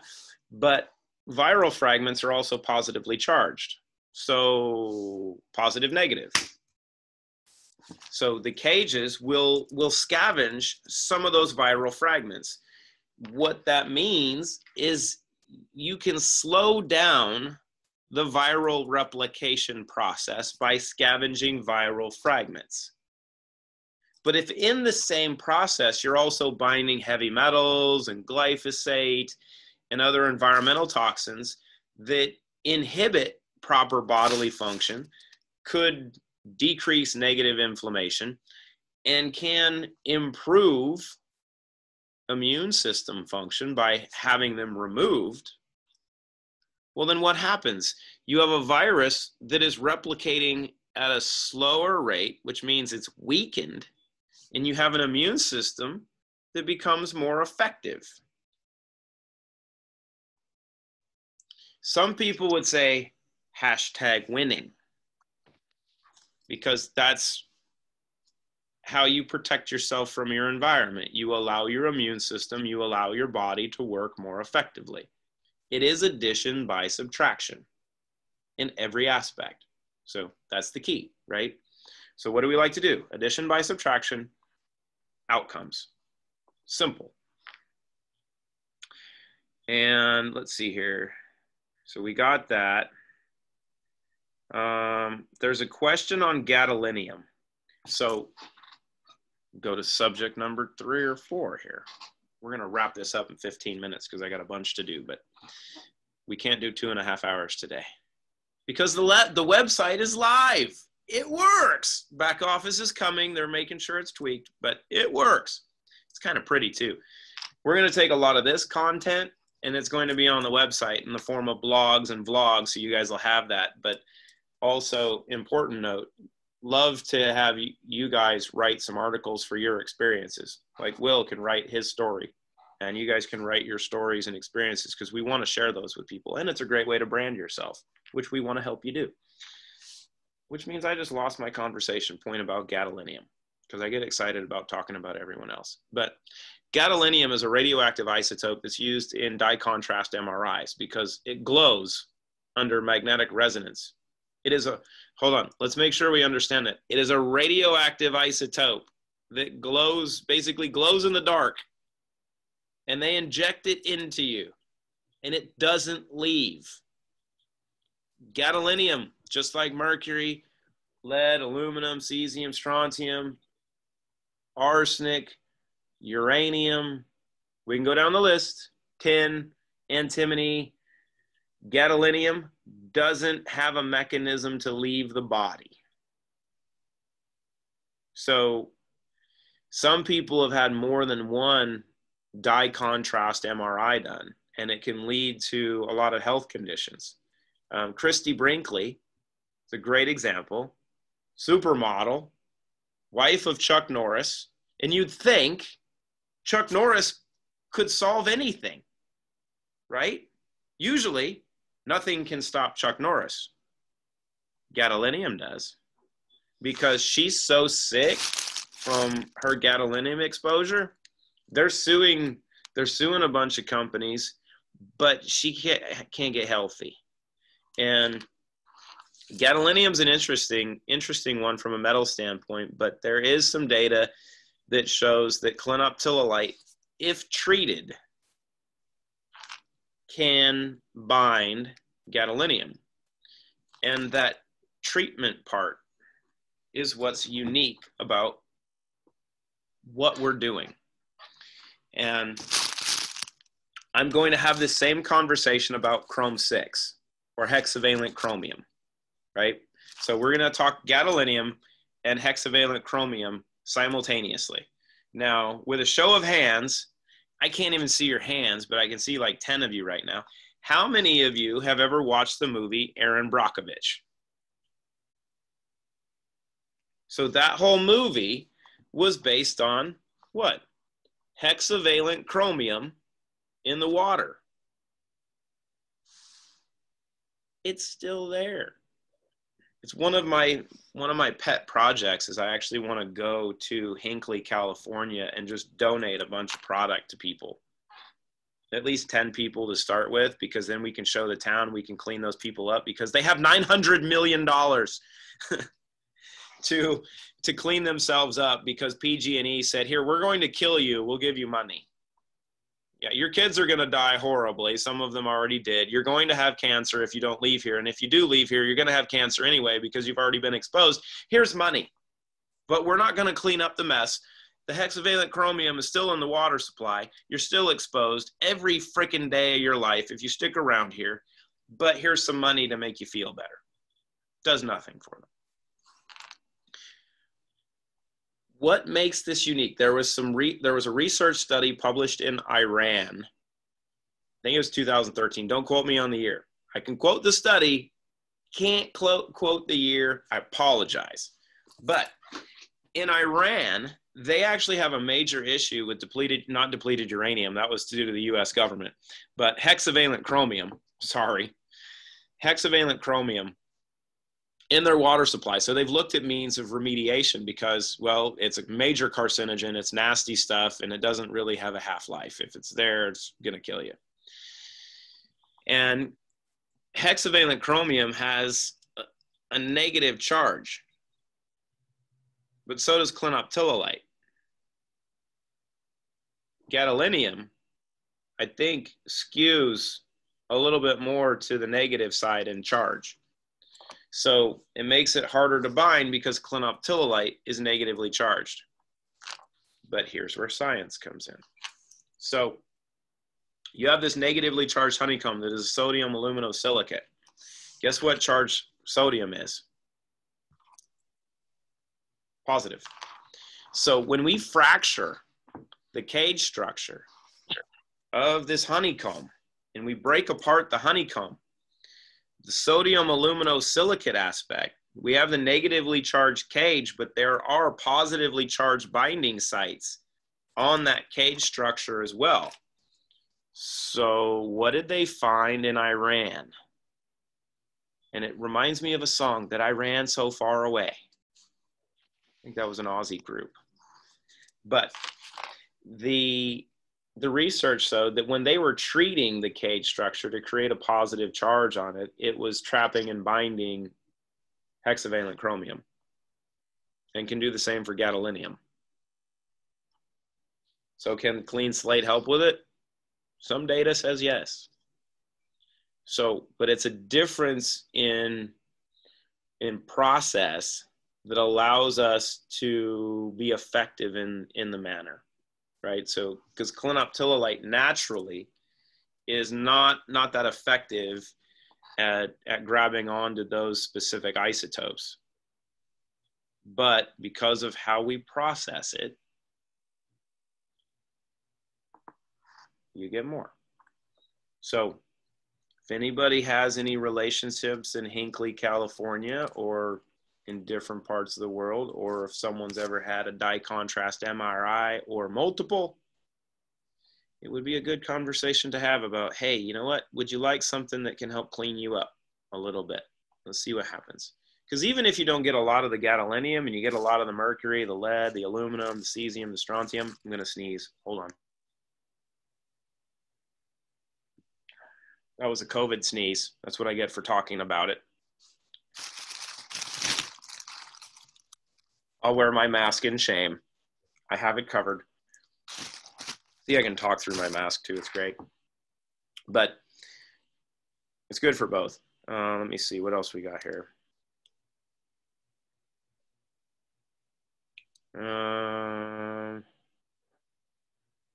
But viral fragments are also positively charged. So positive, negative. So the cages will scavenge some of those viral fragments. What that means is you can slow down the viral replication process by scavenging viral fragments. But if in the same process, you're also binding heavy metals and glyphosate and other environmental toxins that inhibit proper bodily function, could decrease negative inflammation, and can improve immune system function by having them removed, well, then what happens? You have a virus that is replicating at a slower rate, which means it's weakened, and you have an immune system that becomes more effective. Some people would say #winning, because that's how you protect yourself from your environment. You allow your immune system, you allow your body to work more effectively. It is addition by subtraction in every aspect. So that's the key, right? So what do we like to do? Addition by subtraction, outcomes. Simple. And let's see here. So we got that. There's a question on gadolinium. So go to subject number 3 or 4 here. We're going to wrap this up in 15 minutes because I got a bunch to do, but we can't do 2.5 hours today because the website is live. It works. Back office is coming. They're making sure it's tweaked, but it works. It's kind of pretty too. We're going to take a lot of this content and it's going to be on the website in the form of blogs and vlogs. So you guys will have that, but also important note, love to have you guys write some articles for your experiences. Like Will can write his story and you guys can write your stories and experiences because we want to share those with people. And it's a great way to brand yourself, which we want to help you do. Which means I just lost my conversation point about gadolinium because I get excited about talking about everyone else. But gadolinium is a radioactive isotope that's used in dye contrast MRIs because it glows under magnetic resonance. It is a, hold on, let's make sure we understand it. It is a radioactive isotope that glows, basically glows in the dark, and they inject it into you, and it doesn't leave. Gadolinium, just like mercury, lead, aluminum, cesium, strontium, arsenic, uranium, we can go down the list, tin, antimony, gadolinium doesn't have a mechanism to leave the body. So some people have had more than one dye contrast MRI done, and it can lead to a lot of health conditions. Christy Brinkley is a great example, supermodel, wife of Chuck Norris, and you'd think Chuck Norris could solve anything, right? Usually, nothing can stop Chuck Norris. Gadolinium does, because she's so sick from her gadolinium exposure. They're suing a bunch of companies, but she can't get healthy. And gadolinium's an interesting one from a metal standpoint, but there is some data that shows that clinoptilolite, if treated, can bind gadolinium. And that treatment part is what's unique about what we're doing. And I'm going to have the same conversation about chrome 6 or hexavalent chromium, right? So we're going to talk gadolinium and hexavalent chromium simultaneously. Now, with a show of hands, I can't even see your hands, but I can see like 10 of you right now. How many of you have ever watched the movie Aaron Brockovich? So that whole movie was based on what? Hexavalent chromium in the water. It's still there. It's one of my pet projects is I actually want to go to Hinckley, California and just donate a bunch of product to people. At least 10 people to start with, because then we can show the town, we can clean those people up because they have $900 million to clean themselves up because PG&E said, here, we're going to kill you. We'll give you money. Yeah, your kids are going to die horribly. Some of them already did. You're going to have cancer if you don't leave here. And if you do leave here, you're going to have cancer anyway because you've already been exposed. Here's money. But we're not going to clean up the mess. The hexavalent chromium is still in the water supply. You're still exposed every freaking day of your life if you stick around here. But here's some money to make you feel better. Does nothing for them. What makes this unique? There was a research study published in Iran. I think it was 2013. Don't quote me on the year. I can quote the study. Can't quote the year. I apologize. But in Iran, they actually have a major issue with not depleted uranium. That was due to the U.S. government. But hexavalent chromium in their water supply. So they've looked at means of remediation because, well, it's a major carcinogen, it's nasty stuff, and it doesn't really have a half-life. If it's there, it's going to kill you. And hexavalent chromium has a negative charge, but so does clinoptilolite. Gadolinium, I think, skews a little bit more to the negative side in charge. So it makes it harder to bind because clinoptilolite is negatively charged. But here's where science comes in. So you have this negatively charged honeycomb that is sodium aluminosilicate. Guess what charge sodium is? Positive. So when we fracture the cage structure of this honeycomb and we break apart the honeycomb, the sodium aluminosilicate aspect, we have the negatively charged cage, but there are positively charged binding sites on that cage structure as well. So what did they find in Iran? And it reminds me of a song, that I ran so far away. I think that was an Aussie group. But the research showed that when they were treating the cage structure to create a positive charge on it, it was trapping and binding hexavalent chromium and can do the same for gadolinium. So can clean slate help with it? Some data says yes. So, but it's a difference in process that allows us to be effective in the manner. Right? So, because clinoptilolite naturally is not that effective at grabbing onto those specific isotopes. But because of how we process it, you get more. So, if anybody has any relationships in Hinckley, California, or in different parts of the world, or if someone's ever had a dye contrast MRI or multiple, it would be a good conversation to have about, hey, you know what? Would you like something that can help clean you up a little bit? Let's see what happens. Because even if you don't get a lot of the gadolinium and you get a lot of the mercury, the lead, the aluminum, the cesium, the strontium, I'm going to sneeze. Hold on. That was a COVID sneeze. That's what I get for talking about it. I'll wear my mask in shame. I have it covered. See, I can talk through my mask too. It's great. But it's good for both. Let me see what else we got here.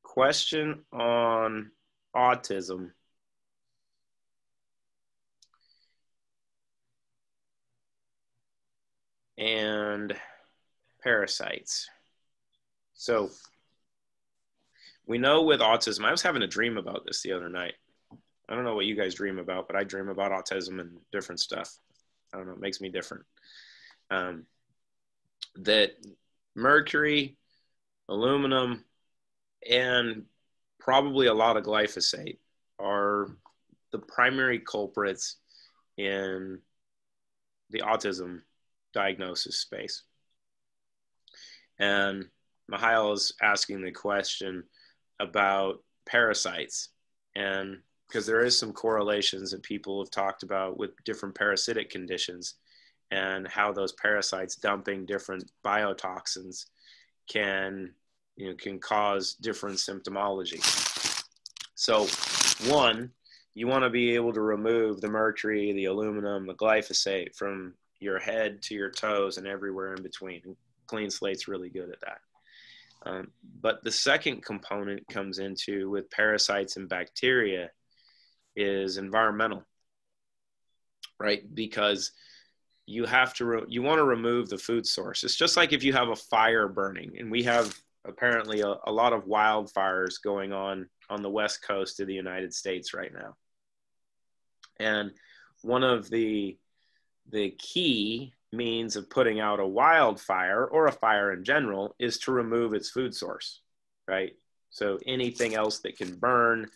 Question on autism, and parasites. So we know with autism, I was having a dream about this the other night. I don't know what you guys dream about, but I dream about autism and different stuff. I don't know, it makes me different. That mercury, aluminum, and probably a lot of glyphosate are the primary culprits in the autism diagnosis space. And Mihail is asking the question about parasites, and because there is some correlations that people have talked about with different parasitic conditions and how those parasites dumping different biotoxins can cause different symptomology. So one, you want to be able to remove the mercury, the aluminum, the glyphosate from your head to your toes and everywhere in between. And Clean Slate's really good at that. But the second component comes into with parasites and bacteria is environmental, right? Because you have to, you want to remove the food source. It's just like if you have a fire burning, and we have apparently a lot of wildfires going on the west coast of the United States right now. And one of the key means of putting out a wildfire or a fire in general is to remove its food source, right? So anything else that can burn,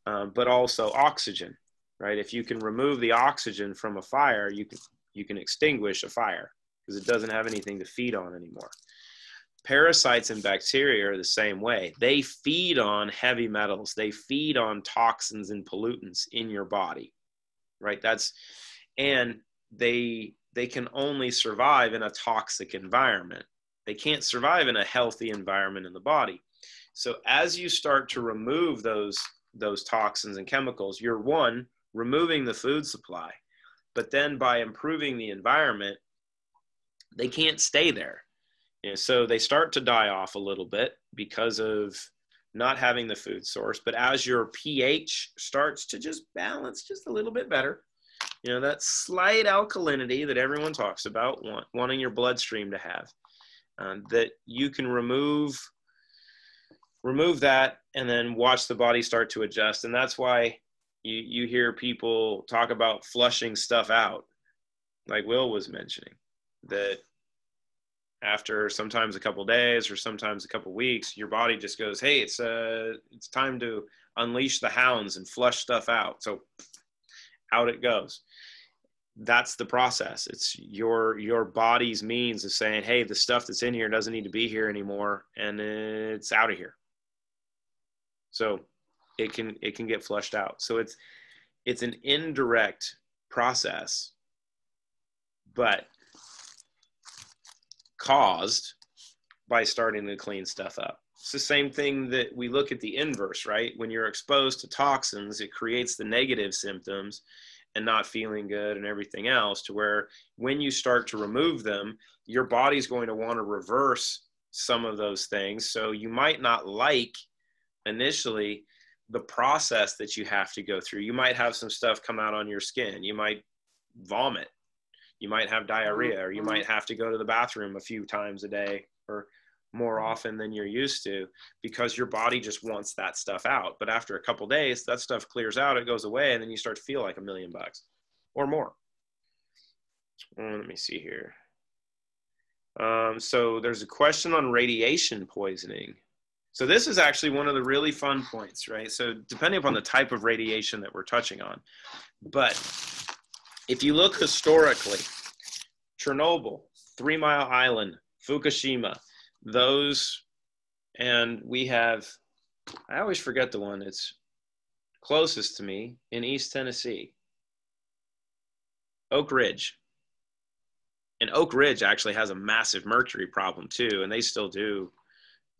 but also oxygen, right? If you can remove the oxygen from a fire, you can extinguish a fire because it doesn't have anything to feed on anymore. Parasites and bacteria are the same way. They feed on heavy metals. They feed on toxins and pollutants in your body, right? And they can only survive in a toxic environment. They can't survive in a healthy environment in the body. So as you start to remove those toxins and chemicals, you're one, removing the food supply, but then by improving the environment, they can't stay there. So they start to die off a little bit because of not having the food source. But as your pH starts to just balance just a little bit better, that slight alkalinity that everyone talks about, wanting your bloodstream to have, that you can remove that and then watch the body start to adjust. And that's why you hear people talk about flushing stuff out, like Will was mentioning, that after sometimes a couple days or sometimes a couple weeks, your body just goes, hey, it's time to unleash the hounds and flush stuff out. So out it goes. That's the process. It's your body's means of saying, hey, the stuff that's in here doesn't need to be here anymore, and it's out of here. So it can get flushed out. So it's an indirect process, but caused by starting to clean stuff up. It's the same thing that we look at the inverse, right? When you're exposed to toxins, it creates the negative symptoms and not feeling good and everything else, to where when you start to remove them, your body's going to want to reverse some of those things. So you might not like initially the process that you have to go through. You might have some stuff come out on your skin. You might vomit. You might have diarrhea, or you might have to go to the bathroom a few times a day or more often than you're used to, because your body just wants that stuff out. But after a couple days, that stuff clears out, it goes away, and then you start to feel like $1 million or more. Let me see here. So there's a question on radiation poisoning. So this is actually one of the really fun points, right? So depending upon the type of radiation that we're touching on, but if you look historically, Chernobyl, 3 Mile Island, Fukushima, those, and we have, I always forget the one that's closest to me in East Tennessee, Oak Ridge. And Oak Ridge actually has a massive mercury problem too, and they still do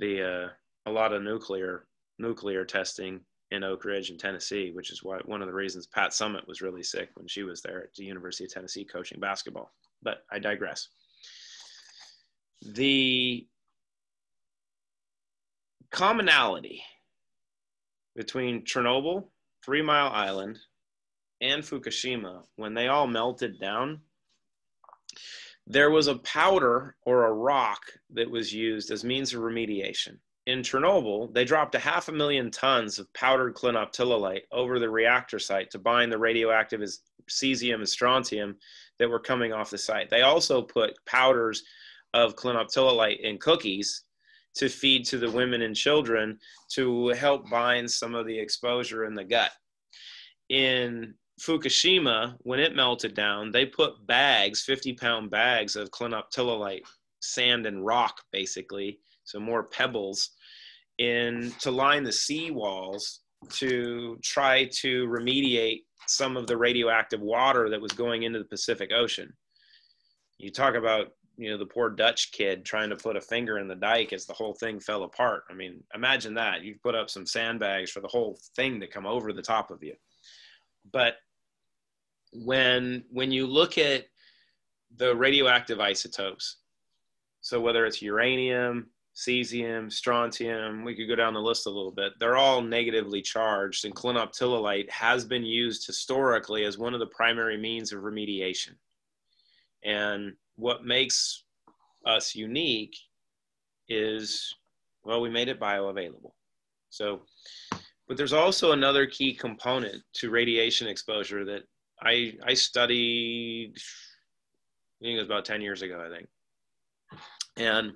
a lot of nuclear testing in Oak Ridge in Tennessee, which is why one of the reasons Pat Summitt was really sick when she was there at the University of Tennessee coaching basketball. But I digress. The commonality between Chernobyl, 3 Mile Island, and Fukushima, when they all melted down, there was a powder or a rock that was used as means of remediation. In Chernobyl, they dropped 500,000 tons of powdered clinoptilolite over the reactor site to bind the radioactive cesium and strontium that were coming off the site. They also put powders of clinoptilolite in cookies to feed to the women and children to help bind some of the exposure in the gut. In Fukushima, when it melted down, they put bags, 50-pound bags of clinoptilolite, sand and rock, basically, so more pebbles, in to line the sea walls to try to remediate some of the radioactive water that was going into the Pacific Ocean. You talk about, the poor Dutch kid trying to put a finger in the dike as the whole thing fell apart. I mean, imagine that. You put up some sandbags for the whole thing to come over the top of you. But when you look at the radioactive isotopes, so whether it's uranium, cesium, strontium, we could go down the list a little bit, they're all negatively charged, and clinoptilolite has been used historically as one of the primary means of remediation. And what makes us unique is, well, we made it bioavailable. So, but there's also another key component to radiation exposure that I studied, I think it was about 10 years ago, I think. And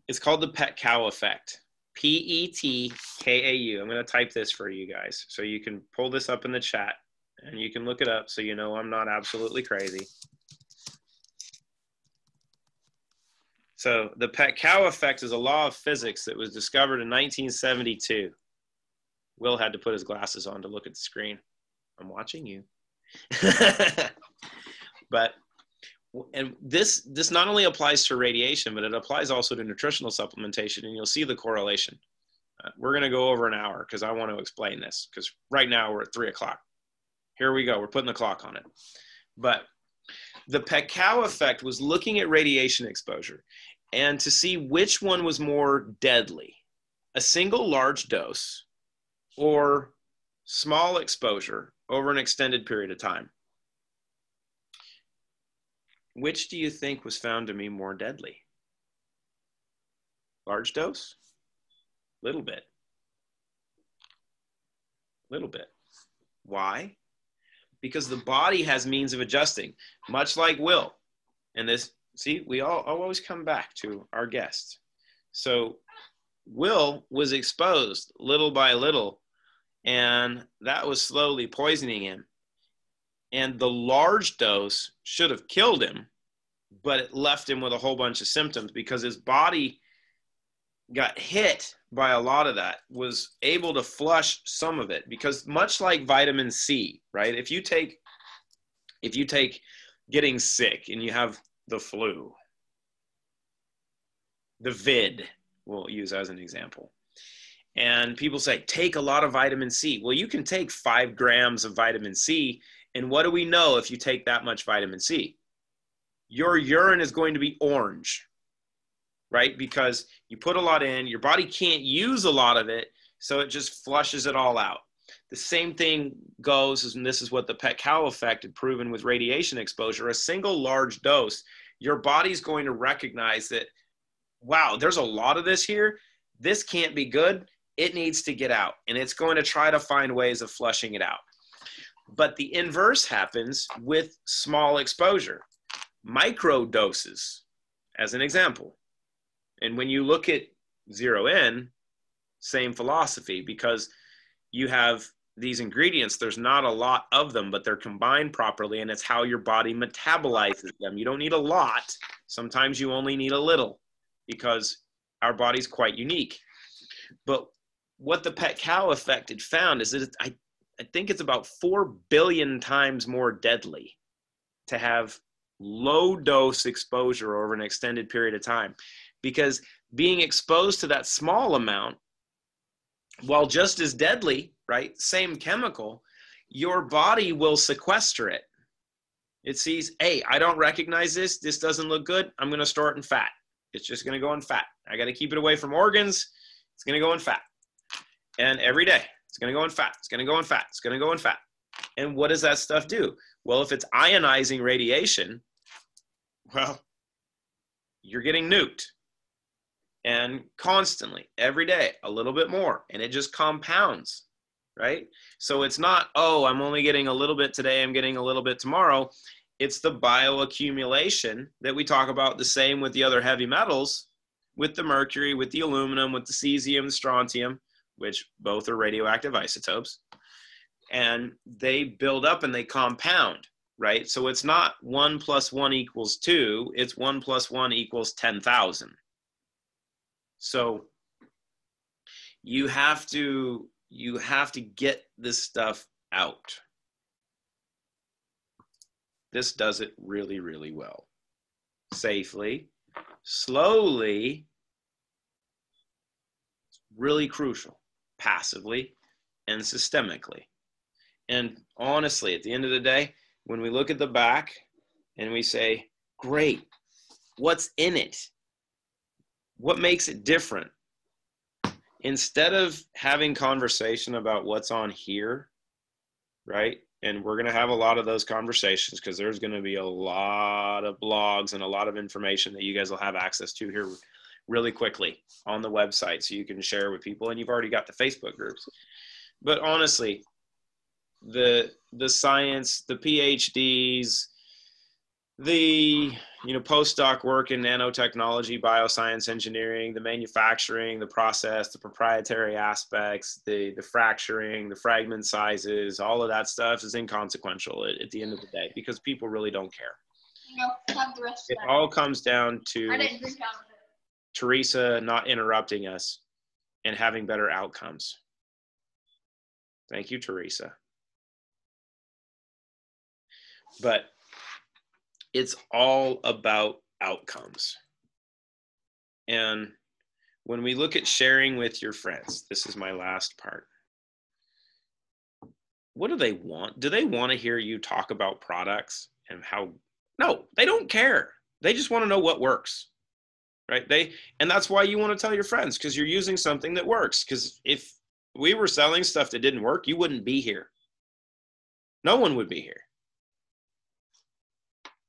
it's called the pet cow effect. PETKAU. I'm going to type this for you guys so you can pull this up in the chat and you can look it up so you know I'm not absolutely crazy. So the pet cow effect is a law of physics that was discovered in 1972. Will had to put his glasses on to look at the screen. I'm watching you. But, and this not only applies to radiation, but it applies also to nutritional supplementation, and you'll see the correlation. We're going to go over an hour because I want to explain this, because right now we're at 3 o'clock. Here we go. We're putting the clock on it. But the pet cow effect was looking at radiation exposure and to see which one was more deadly, a single large dose or small exposure over an extended period of time. Which do you think was found to be more deadly? Large dose? Little bit. Little bit. Why? Because the body has means of adjusting, much like Will. And this, see, we all always come back to our guests. So Will was exposed little by little, and that was slowly poisoning him. And the large dose should have killed him, but it left him with a whole bunch of symptoms because his body got hit by a lot of that, was able to flush some of it, because much like vitamin C, right? If you take getting sick and you have the flu, the vid, we'll use as an example. And people say, take a lot of vitamin C. Well, you can take 5 grams of vitamin C. And what do we know if you take that much vitamin C? Your urine is going to be orange, right? Because you put a lot in, your body can't use a lot of it, so it just flushes it all out. The same thing goes, and this is what the pet cow effect had proven with radiation exposure, a single large dose, your body's going to recognize that, wow, there's a lot of this here. This can't be good. It needs to get out, and it's going to try to find ways of flushing it out. But the inverse happens with small exposure, micro doses, as an example. And when you look at 0N, same philosophy, because you have these ingredients, there's not a lot of them, but they're combined properly, and it's how your body metabolizes them. You don't need a lot. Sometimes you only need a little, because our body's quite unique. But what the pet cow effect had found is that I think it's about 4 billion times more deadly to have low dose exposure over an extended period of time, because being exposed to that small amount, while just as deadly, right, same chemical, your body will sequester it. It sees, hey, I don't recognize this. This doesn't look good. I'm going to store it in fat. It's just going to go in fat. I got to keep it away from organs. It's going to go in fat. And every day, it's going to go in fat. It's going to go in fat. It's going to go in fat. And what does that stuff do? Well, if it's ionizing radiation, well, you're getting nuked. And constantly, every day, a little bit more. And it just compounds, right? So it's not, oh, I'm only getting a little bit today, I'm getting a little bit tomorrow. It's the bioaccumulation that we talk about, the same with the other heavy metals, with the mercury, with the aluminum, with the cesium, the strontium, which both are radioactive isotopes. And they build up and they compound, right? So it's not 1 + 1 = 2, it's 1 + 1 = 10,000. So you have to get this stuff out. This does it really, really well. Safely, slowly, really crucial, passively, and systemically. And honestly, at the end of the day, when we look at the back and we say, great, what's in it? What makes it different? Instead of having conversation about what's on here, right? And we're going to have a lot of those conversations because there's going to be a lot of blogs and a lot of information that you guys will have access to here really quickly on the website so you can share with people. And you've already got the Facebook groups. But honestly, the science, the PhDs, the postdoc work in nanotechnology, bioscience engineering, the manufacturing, the process, the proprietary aspects, the fracturing, the fragment sizes, all of that stuff is inconsequential at the end of the day because people really don't care. Have the rest it all comes down to Teresa not interrupting us and having better outcomes. Thank you, Teresa. But it's all about outcomes. And when we look at sharing with your friends, this is my last part. What do they want? Do they want to hear you talk about products and how? No, they don't care. They just want to know what works, right? And that's why you want to tell your friends, because you're using something that works. Because if we were selling stuff that didn't work, you wouldn't be here. No one would be here.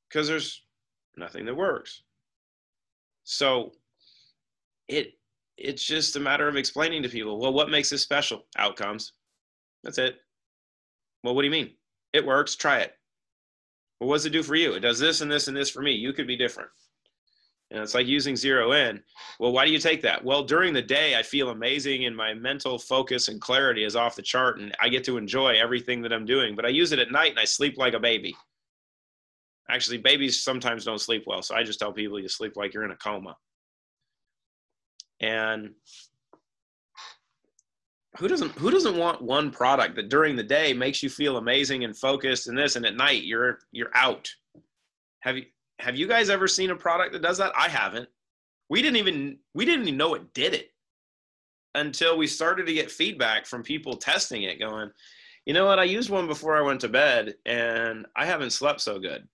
Because there's nothing that works. So it's just a matter of explaining to people, well, what makes this special? Outcomes. That's it. Well, what do you mean? It works. Try it. Well, what does it do for you? It does this and this and this for me. You could be different. And it's like using 0N. Well, why do you take that? Well, during the day, I feel amazing and my mental focus and clarity is off the chart and I get to enjoy everything that I'm doing. But I use it at night and I sleep like a baby. Actually, babies sometimes don't sleep well. So I just tell people you sleep like you're in a coma. And who doesn't want one product that during the day makes you feel amazing and focused and this, and at night you're out? Have you guys ever seen a product that does that? I haven't. We didn't even know it did it until we started to get feedback from people testing it going, you know what? I used one before I went to bed and I haven't slept so good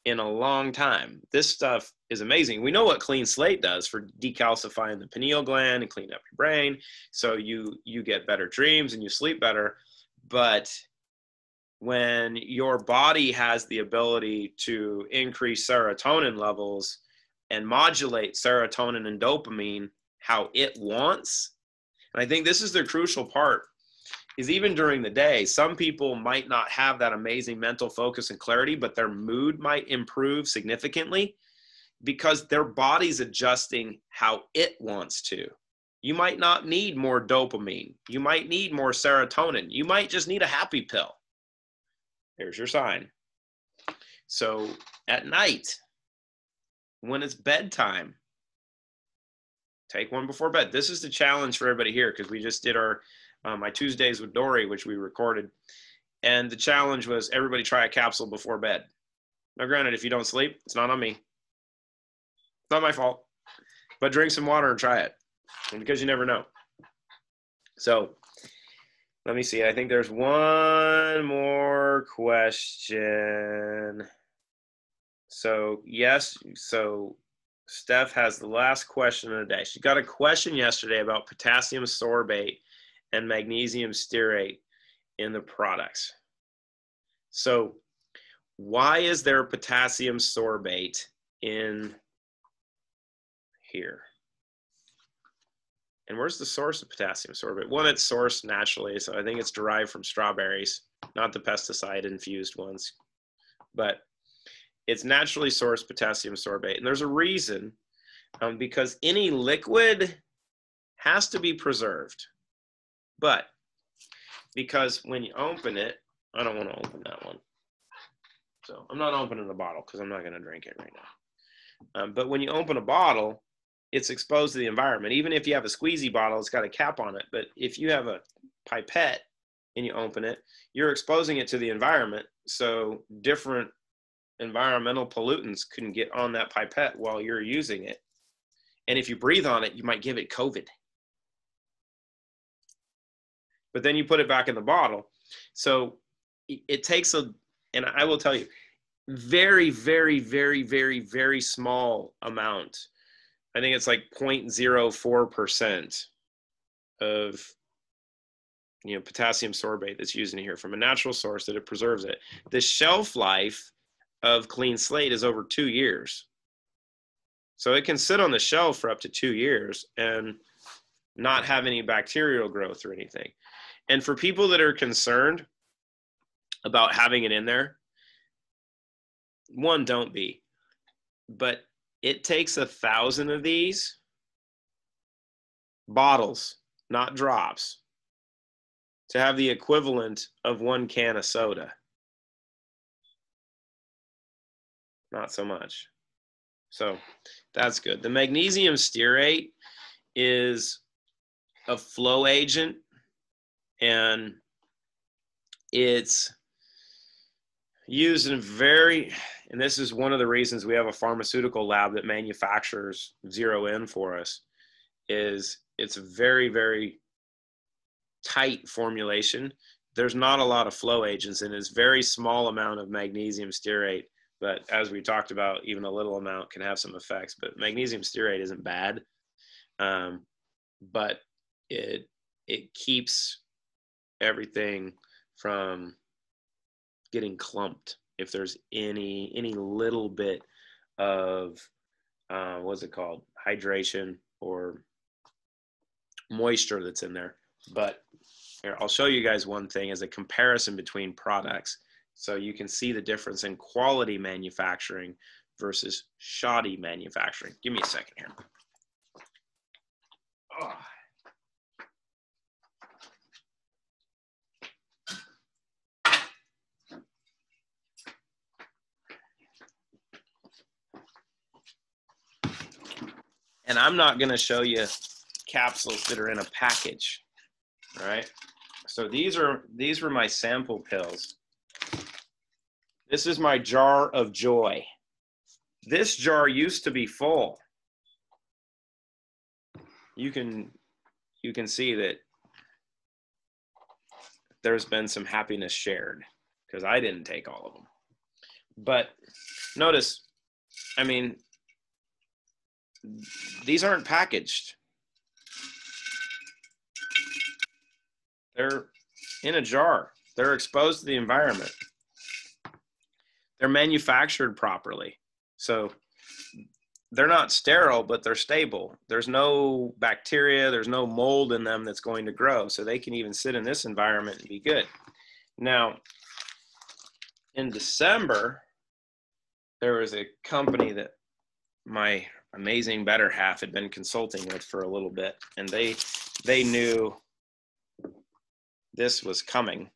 in a long time. This stuff is amazing. We know what Clean Slate does for decalcifying the pineal gland and cleaning up your brain. So you get better dreams and you sleep better. But when your body has the ability to increase serotonin levels and modulate serotonin and dopamine how it wants, and I think this is the crucial part, is even during the day, some people might not have that amazing mental focus and clarity, but their mood might improve significantly because their body's adjusting how it wants to. You might not need more dopamine. You might need more serotonin. You might just need a happy pill. There's your sign. So at night, when it's bedtime, take one before bed. This is the challenge for everybody here because we just did our my Tuesdays with Dory, which we recorded. And the challenge was everybody try a capsule before bed. Now, granted, if you don't sleep, it's not on me. It's not my fault. But drink some water and try it. And because you never know. So let me see. I think there's one more question. So yes. So Steph has the last question of the day. She got a question yesterday about potassium sorbate and magnesium stearate in the products. So why is there potassium sorbate in here? And where's the source of potassium sorbate? One, it's sourced naturally, so I think it's derived from strawberries, not the pesticide-infused ones. But it's naturally sourced potassium sorbate. And there's a reason, because any liquid has to be preserved. But because when you open it, I don't want to open that one. So I'm not opening the bottle because I'm not going to drink it right now. But when you open a bottle, it's exposed to the environment. Even if you have a squeezy bottle, it's got a cap on it. But if you have a pipette and you open it, you're exposing it to the environment. So different environmental pollutants can get on that pipette while you're using it. And if you breathe on it, you might give it COVID. But then you put it back in the bottle. So it takes and I will tell you, very, very, very, very, very small amount. I think it's like 0.04% of, potassium sorbate that's used in here from a natural source that it preserves it. The shelf life of Clean Slate is over 2 years. So it can sit on the shelf for up to 2 years and not have any bacterial growth or anything. And for people that are concerned about having it in there, one, don't be. But it takes 1,000 of these bottles, not drops, to have the equivalent of 1 can of soda. Not so much. So that's good. The magnesium stearate is a flow agent, and it's used in and this is one of the reasons we have a pharmaceutical lab that manufactures 0N for us, is it's a very, very tight formulation. There's not a lot of flow agents, and it's very small amount of magnesium stearate. But as we talked about, even a little amount can have some effects. But magnesium stearate isn't bad, but it keeps everything from getting clumped if there's any little bit of what's it called, hydration or moisture that's in there. But here, I'll show you guys one thing as a comparison between products, so you can see the difference in quality manufacturing versus shoddy manufacturing. Give me a second here. Oh. And I'm not going to show you capsules that are in a package, all right? So these were my sample pills. This is my jar of joy. This jar used to be full. You can see that there's been some happiness shared because I didn't take all of them. But notice, I mean, these aren't packaged. They're in a jar. They're exposed to the environment. They're manufactured properly. So they're not sterile, but they're stable. There's no bacteria, there's no mold in them that's going to grow. So they can even sit in this environment and be good. Now, in December, there was a company that my amazing better half had been consulting with for a little bit, and they knew this was coming,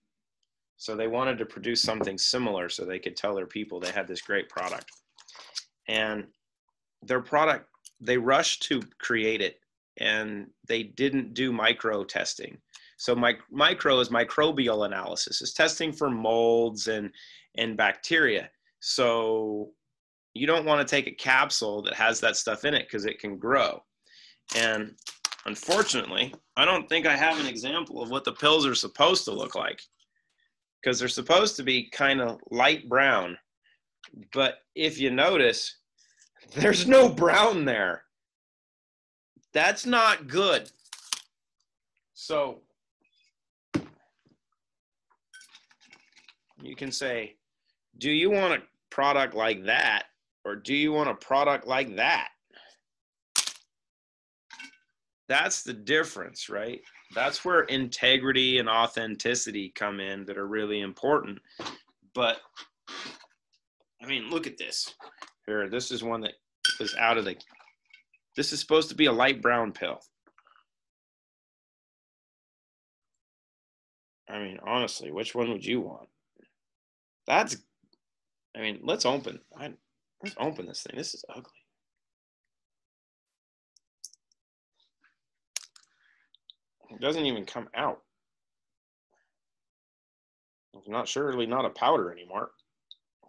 so they wanted to produce something similar so they could tell their people they had this great product. And their product, they rushed to create it, and they didn't do micro testing. So micro is microbial analysis. It's testing for molds and bacteria. So you don't want to take a capsule that has that stuff in it because it can grow. And unfortunately, I don't think I have an example of what the pills are supposed to look like, because they're supposed to be kind of light brown. But if you notice, there's no brown there. That's not good. So You can say, do you want a product like that, or do you want a product like that? That's the difference, right? That's where integrity and authenticity come in that are really important. But I mean, look at this. Here, this is one that is out of the, this is supposed to be a light brown pill. I mean, honestly, which one would you want? That's, I mean, let's open this thing. This is ugly. It doesn't even come out. It's not surely not a powder anymore.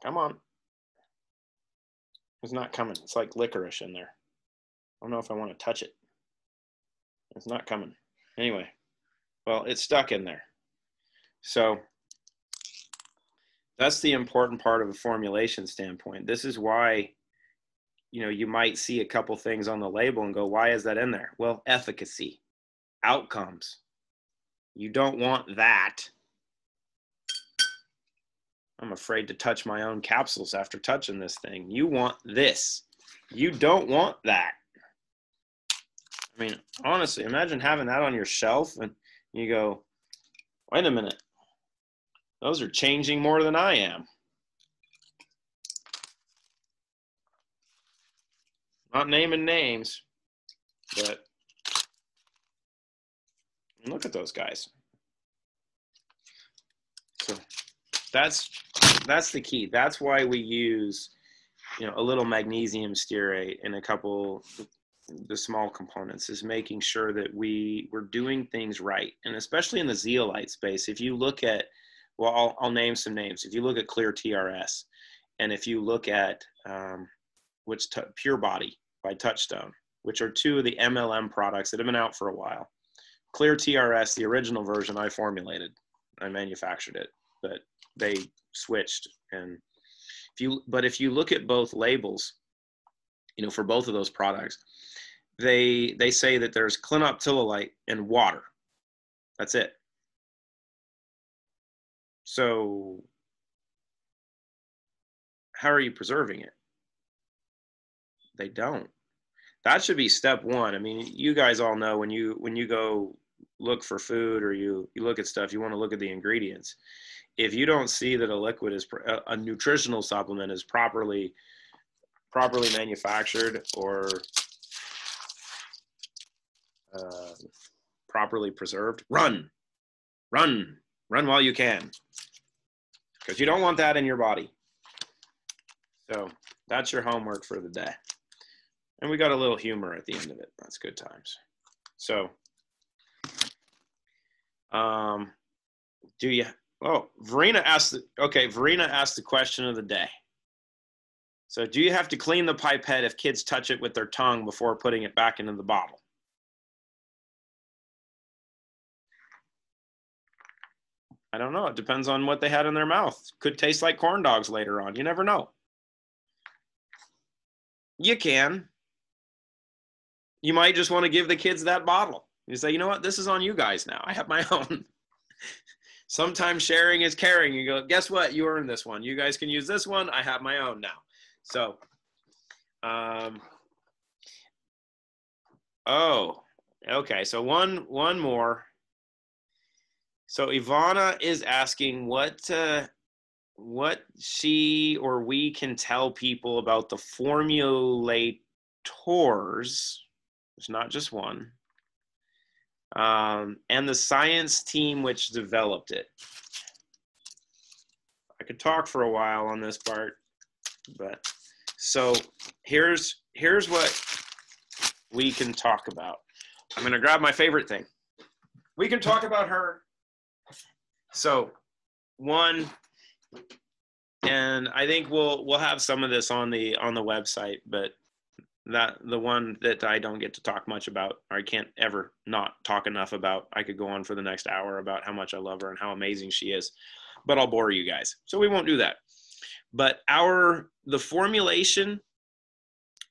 Come on. It's not coming. It's like licorice in there. I don't know if I want to touch it. It's not coming. Anyway, well, it's stuck in there. So that's the important part of a formulation standpoint. This is why, you know, you might see a couple things on the label and go, why is that in there? Well, efficacy, outcomes. You don't want that. I'm afraid to touch my own capsules after touching this thing. You want this. You don't want that. I mean, honestly, imagine having that on your shelf and you go, wait a minute. Those are changing more than I am. Not naming names, but look at those guys. So that's the key. That's why we use, you know, a little magnesium stearate and a couple the small components, is making sure that we're doing things right. And especially in the zeolite space, if you look at, well, I'll name some names. If you look at Clear TRS, and if you look at Pure Body by Touchstone, which are two of the MLM products that have been out for a while. Clear TRS, the original version, I formulated, I manufactured it, but they switched. And if you look at both labels, you know, for both of those products, they say that there's clinoptilolite and water. That's it. So how are you preserving it? They don't. That should be step one. I mean, you guys all know when you go look for food or you look at stuff, you want to look at the ingredients. If you don't see that a liquid is a nutritional supplement is properly manufactured or properly preserved, run while you can, because you don't want that in your body. So that's your homework for the day. And we got a little humor at the end of it. That's good times. So, Verena asked the question of the day. So do you have to clean the pipette if kids touch it with their tongue before putting it back into the bottle? I don't know. It depends on what they had in their mouth. Could taste like corn dogs later on. You never know. You can. You might just want to give the kids that bottle. You say, you know what? This is on you guys now. I have my own. Sometimes sharing is caring. You go, guess what? You earned this one. You guys can use this one. I have my own now. So, okay. So one more. So Ivana is asking what she or we can tell people about the formulators. There's not just one. And the science team which developed it. I could talk for a while on this part, but so here's what we can talk about. I'm going to grab my favorite thing. We can talk about her. So one, and I think we'll have some of this on the website, but the one that I don't get to talk much about, or I can't ever not talk enough about, I could go on for the next hour about how much I love her and how amazing she is, but I'll bore you guys. So we won't do that. But the formulation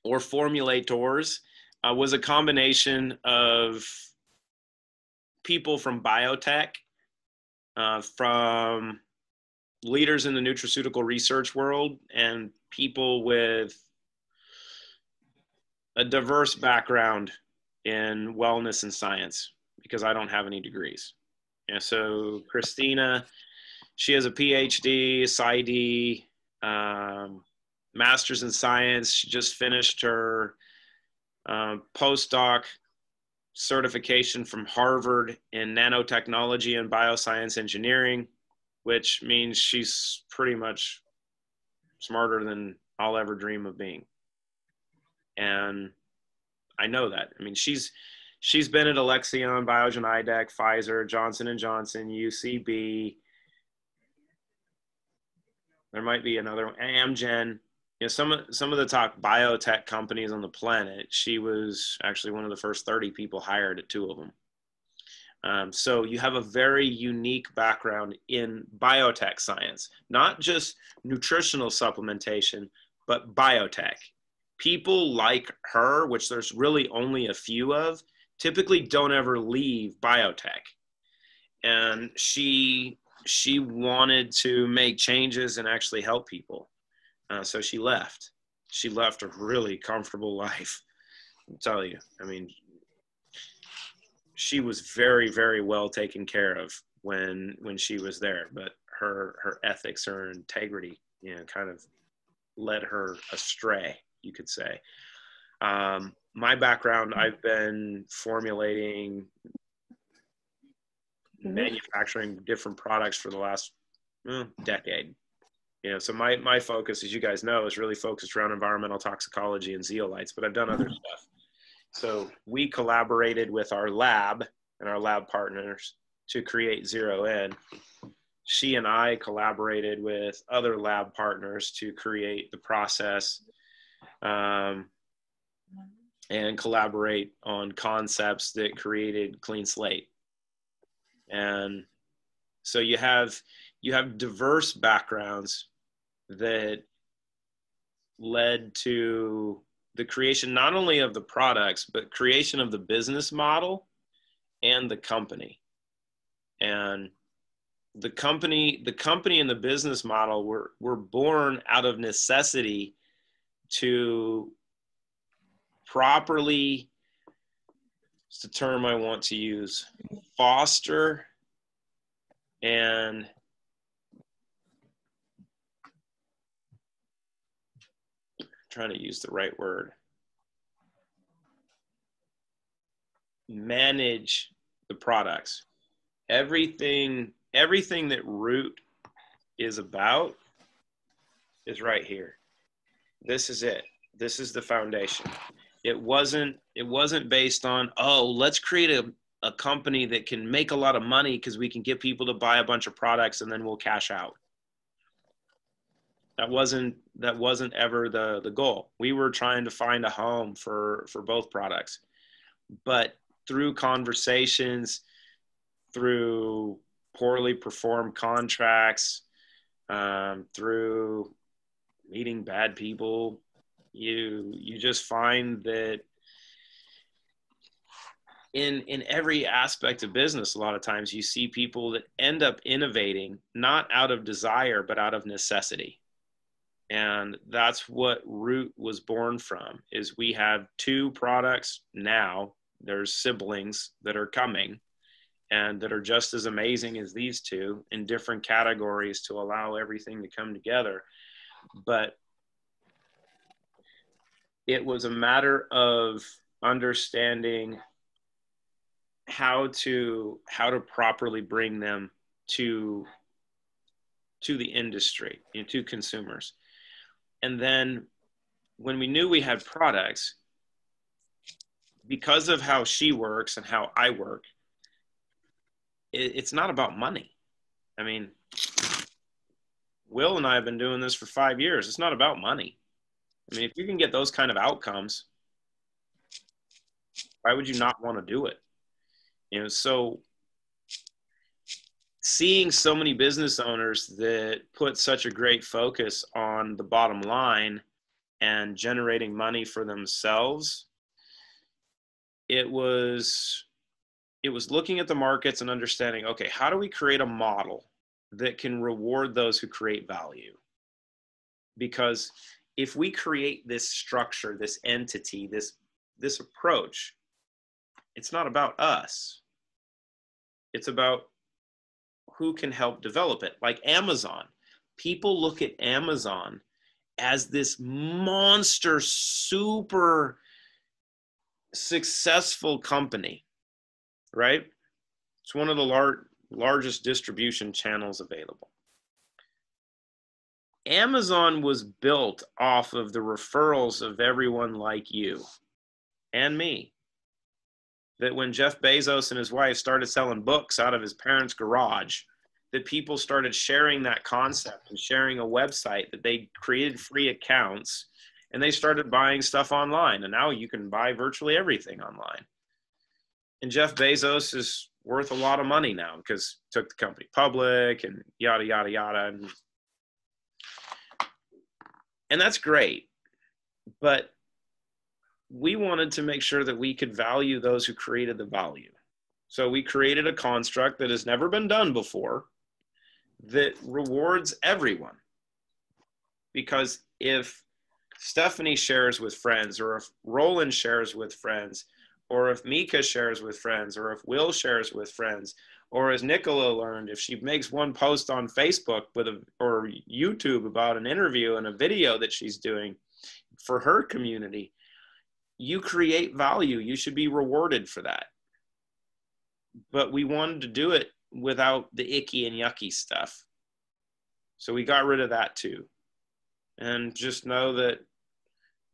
or formulators was a combination of people from biotech, from leaders in the nutraceutical research world and people with a diverse background in wellness and science, because I don't have any degrees. And so Christina, she has a PhD, PsyD, master's in science. She just finished her postdoc certification from Harvard in nanotechnology and bioscience engineering, which means she's pretty much smarter than I'll ever dream of being. And I know that. I mean, she's been at Alexion, Biogen, IDEC, Pfizer, Johnson & Johnson, UCB. There might be another one, Amgen. You know, some of the top biotech companies on the planet. She was actually one of the first 30 people hired at 2 of them. So you have a very unique background in biotech science, not just nutritional supplementation, but biotech. People like her, which there's really only a few of, typically don't ever leave biotech. And she wanted to make changes and actually help people. So she left. She left a really comfortable life. I'll tell you. I mean, she was very, very well taken care of when she was there, but her ethics, her integrity, you know, kind of led her astray, you could say. My background, I've been formulating, manufacturing different products for the last decade. You know, so my focus, as you guys know, is really focused around environmental toxicology and zeolites, but I've done other stuff. So we collaborated with our lab and our lab partners to create Zero N. She and I collaborated with other lab partners to create the process, and collaborate on concepts that created Clean Slate. And so you have diverse backgrounds that led to the creation not only of the products, but creation of the business model and the company. And the company and the business model were born out of necessity to properly, it's the term I want to use, foster and trying to use the right word, manage the products. Everything that Root is about is right here. This is it. This is the foundation. It wasn't based on, oh, let's create a company that can make a lot of money because we can get people to buy a bunch of products and then we'll cash out. That wasn't ever the goal. We were trying to find a home for both products. But through conversations, through poorly performed contracts, through meeting bad people, you just find that in every aspect of business, a lot of times you see people that end up innovating not out of desire but out of necessity. And that's what Root was born from. Is we have 2 products now. There's siblings that are coming and that are just as amazing as these 2 in different categories to allow everything to come together. But it was a matter of understanding how to properly bring them to the industry, you know, to consumers. And then when we knew we had products, because of how she works and how I work, it's not about money. I mean, Will and I have been doing this for 5 years. It's not about money. I mean, if you can get those kind of outcomes, why would you not want to do it? You know, so seeing so many business owners that put such a great focus on the bottom line and generating money for themselves, it was looking at the markets and understanding, okay, how do we create a model that can reward those who create value. Because if we create this structure, this entity, this approach, it's not about us. It's about who can help develop it. Like Amazon. People look at Amazon as this monster, super successful company, right? It's one of the largest distribution channels available. Amazon was built off of the referrals of everyone like you and me. That when Jeff Bezos and his wife started selling books out of his parents' garage, that people started sharing that concept and sharing a website, that they created free accounts and they started buying stuff online. And now you can buy virtually everything online. And Jeff Bezos is worth a lot of money now because took the company public and yada, yada, yada. And that's great. But we wanted to make sure that we could value those who created the value. So we created a construct that has never been done before that rewards everyone. Because if Stephanie shares with friends, or if Roland shares with friends, or if Mika shares with friends, or if Will shares with friends, or as Nicola learned, if she makes one post on Facebook or YouTube about an interview and a video that she's doing for her community, you create value. You should be rewarded for that. But we wanted to do it without the icky and yucky stuff. So we got rid of that too. And just know that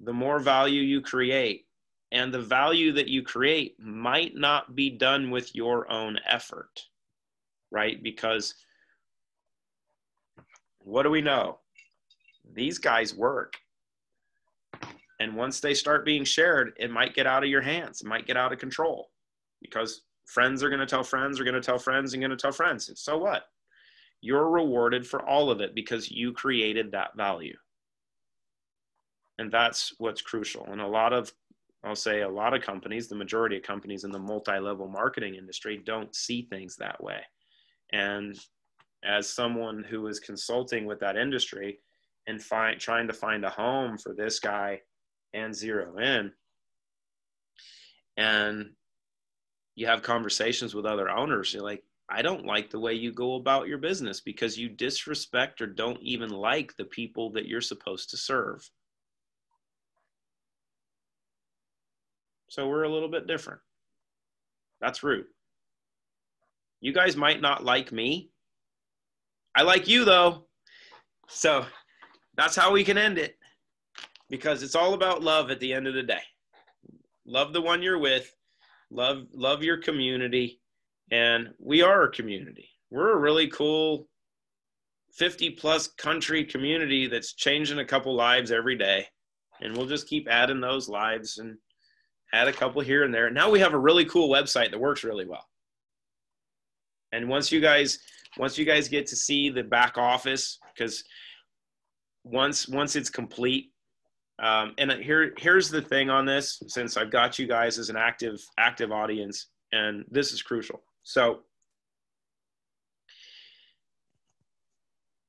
the more value you create, and the value that you create might not be done with your own effort, right? Because what do we know? These guys work. And once they start being shared, it might get out of your hands. It might get out of control because friends are going to tell friends, are going to tell friends, and going to tell friends. And so what? You're rewarded for all of it because you created that value. And that's what's crucial. And I'll say a lot of companies, the majority of companies in the multi-level marketing industry don't see things that way. And as someone who is consulting with that industry and trying to find a home for this guy and zero in, and you have conversations with other owners, you're like, I don't like the way you go about your business because you disrespect or don't even like the people that you're supposed to serve. So we're a little bit different. That's rude. You guys might not like me. I like you though. So that's how we can end it, because it's all about love at the end of the day. Love the one you're with, love your community. And we are a community. We're a really cool 50+ country community that's changing a couple lives every day. And we'll just keep adding those lives and add a couple here and there. Now we have a really cool website that works really well. And once you guys get to see the back office, because once it's complete, and here's the thing on this, since I've got you guys as an active audience, and this is crucial. So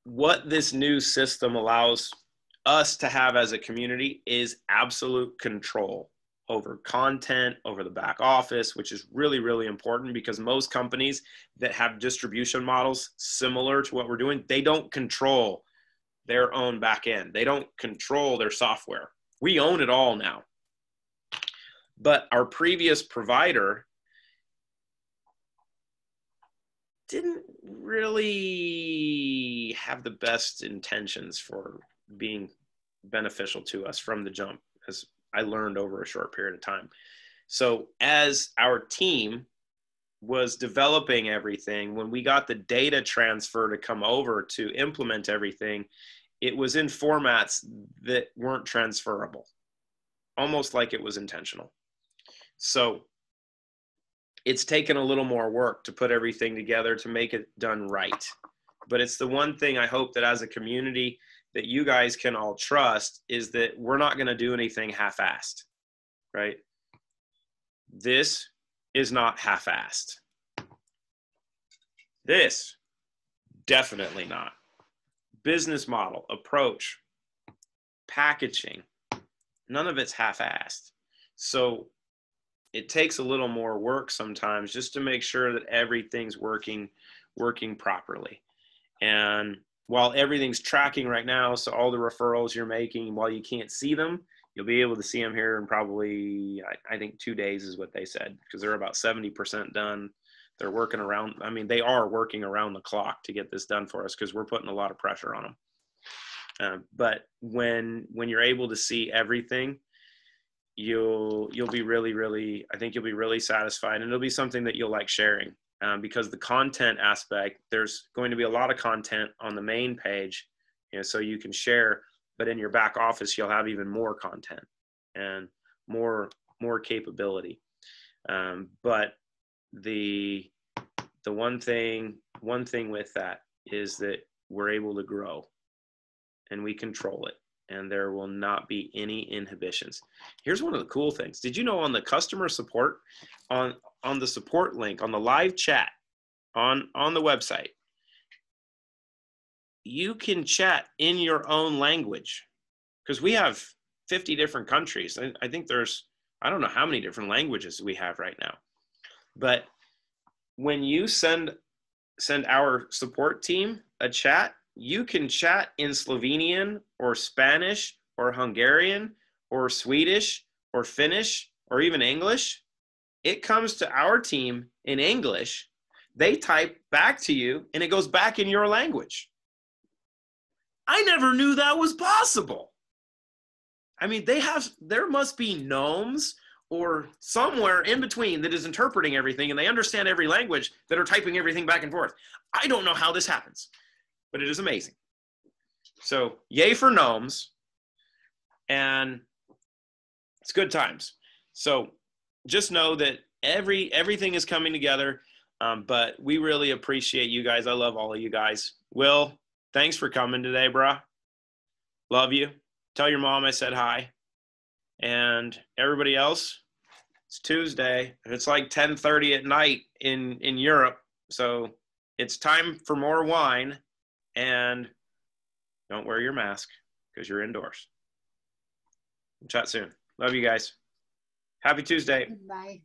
what this new system allows us to have as a community is absolute control over content, over the back office, which is really, really important, because most companies that have distribution models similar to what we're doing, they don't control their own back end. They don't control their software. We own it all now. But our previous provider didn't really have the best intentions for being beneficial to us from the jump, as I learned over a short period of time. So as our team was developing everything, when we got the data transfer to come over to implement everything, it was in formats that weren't transferable, almost like it was intentional. So it's taken a little more work to put everything together to make it done right. But it's the one thing I hope that as a community that you guys can all trust, is that we're not going to do anything half-assed, right? This is not half-assed. This Definitely not. Business model, approach, packaging, none of it's half-assed. So it takes a little more work sometimes just to make sure that everything's working properly. And while everything's tracking right now, so all the referrals you're making, while you can't see them, you'll be able to see them here in probably, I think 2 days is what they said, because they're about 70% done. They're working around, I mean, they are working around the clock to get this done for us because we're putting a lot of pressure on them. But when you're able to see everything, you'll be really, I think you'll be really satisfied, and it'll be something that you'll like sharing. Because the content aspect, there's going to be a lot of content on the main page, so you can share, but in your back office, you'll have even more content and more capability. But the one thing with that is that we're able to grow and we control it, and there will not be any inhibitions. Here's one of the cool things. Did you know on the customer support, on the support link, on the live chat, on the website, you can chat in your own language? Because we have 50 different countries. I think I don't know how many different languages we have right now. But when you send our support team a chat, you can chat in Slovenian or Spanish or Hungarian or Swedish or Finnish or even English. It comes to our team in English. They type back to you and it goes back in your language. I never knew that was possible. I mean, there must be gnomes or somewhere in between that is interpreting everything, and they understand every language, that are typing everything back and forth. I don't know how this happens, but it is amazing. So yay for gnomes, and it's good times. So just know that everything is coming together, but we really appreciate you guys. I love all of you guys. Will, thanks for coming today, bruh. Love you. Tell your mom I said hi. And everybody else, it's Tuesday. It's like 10:30 at night in Europe. So it's time for more wine. And don't wear your mask because you're indoors. Chat soon. Love you guys. Happy Tuesday. Bye.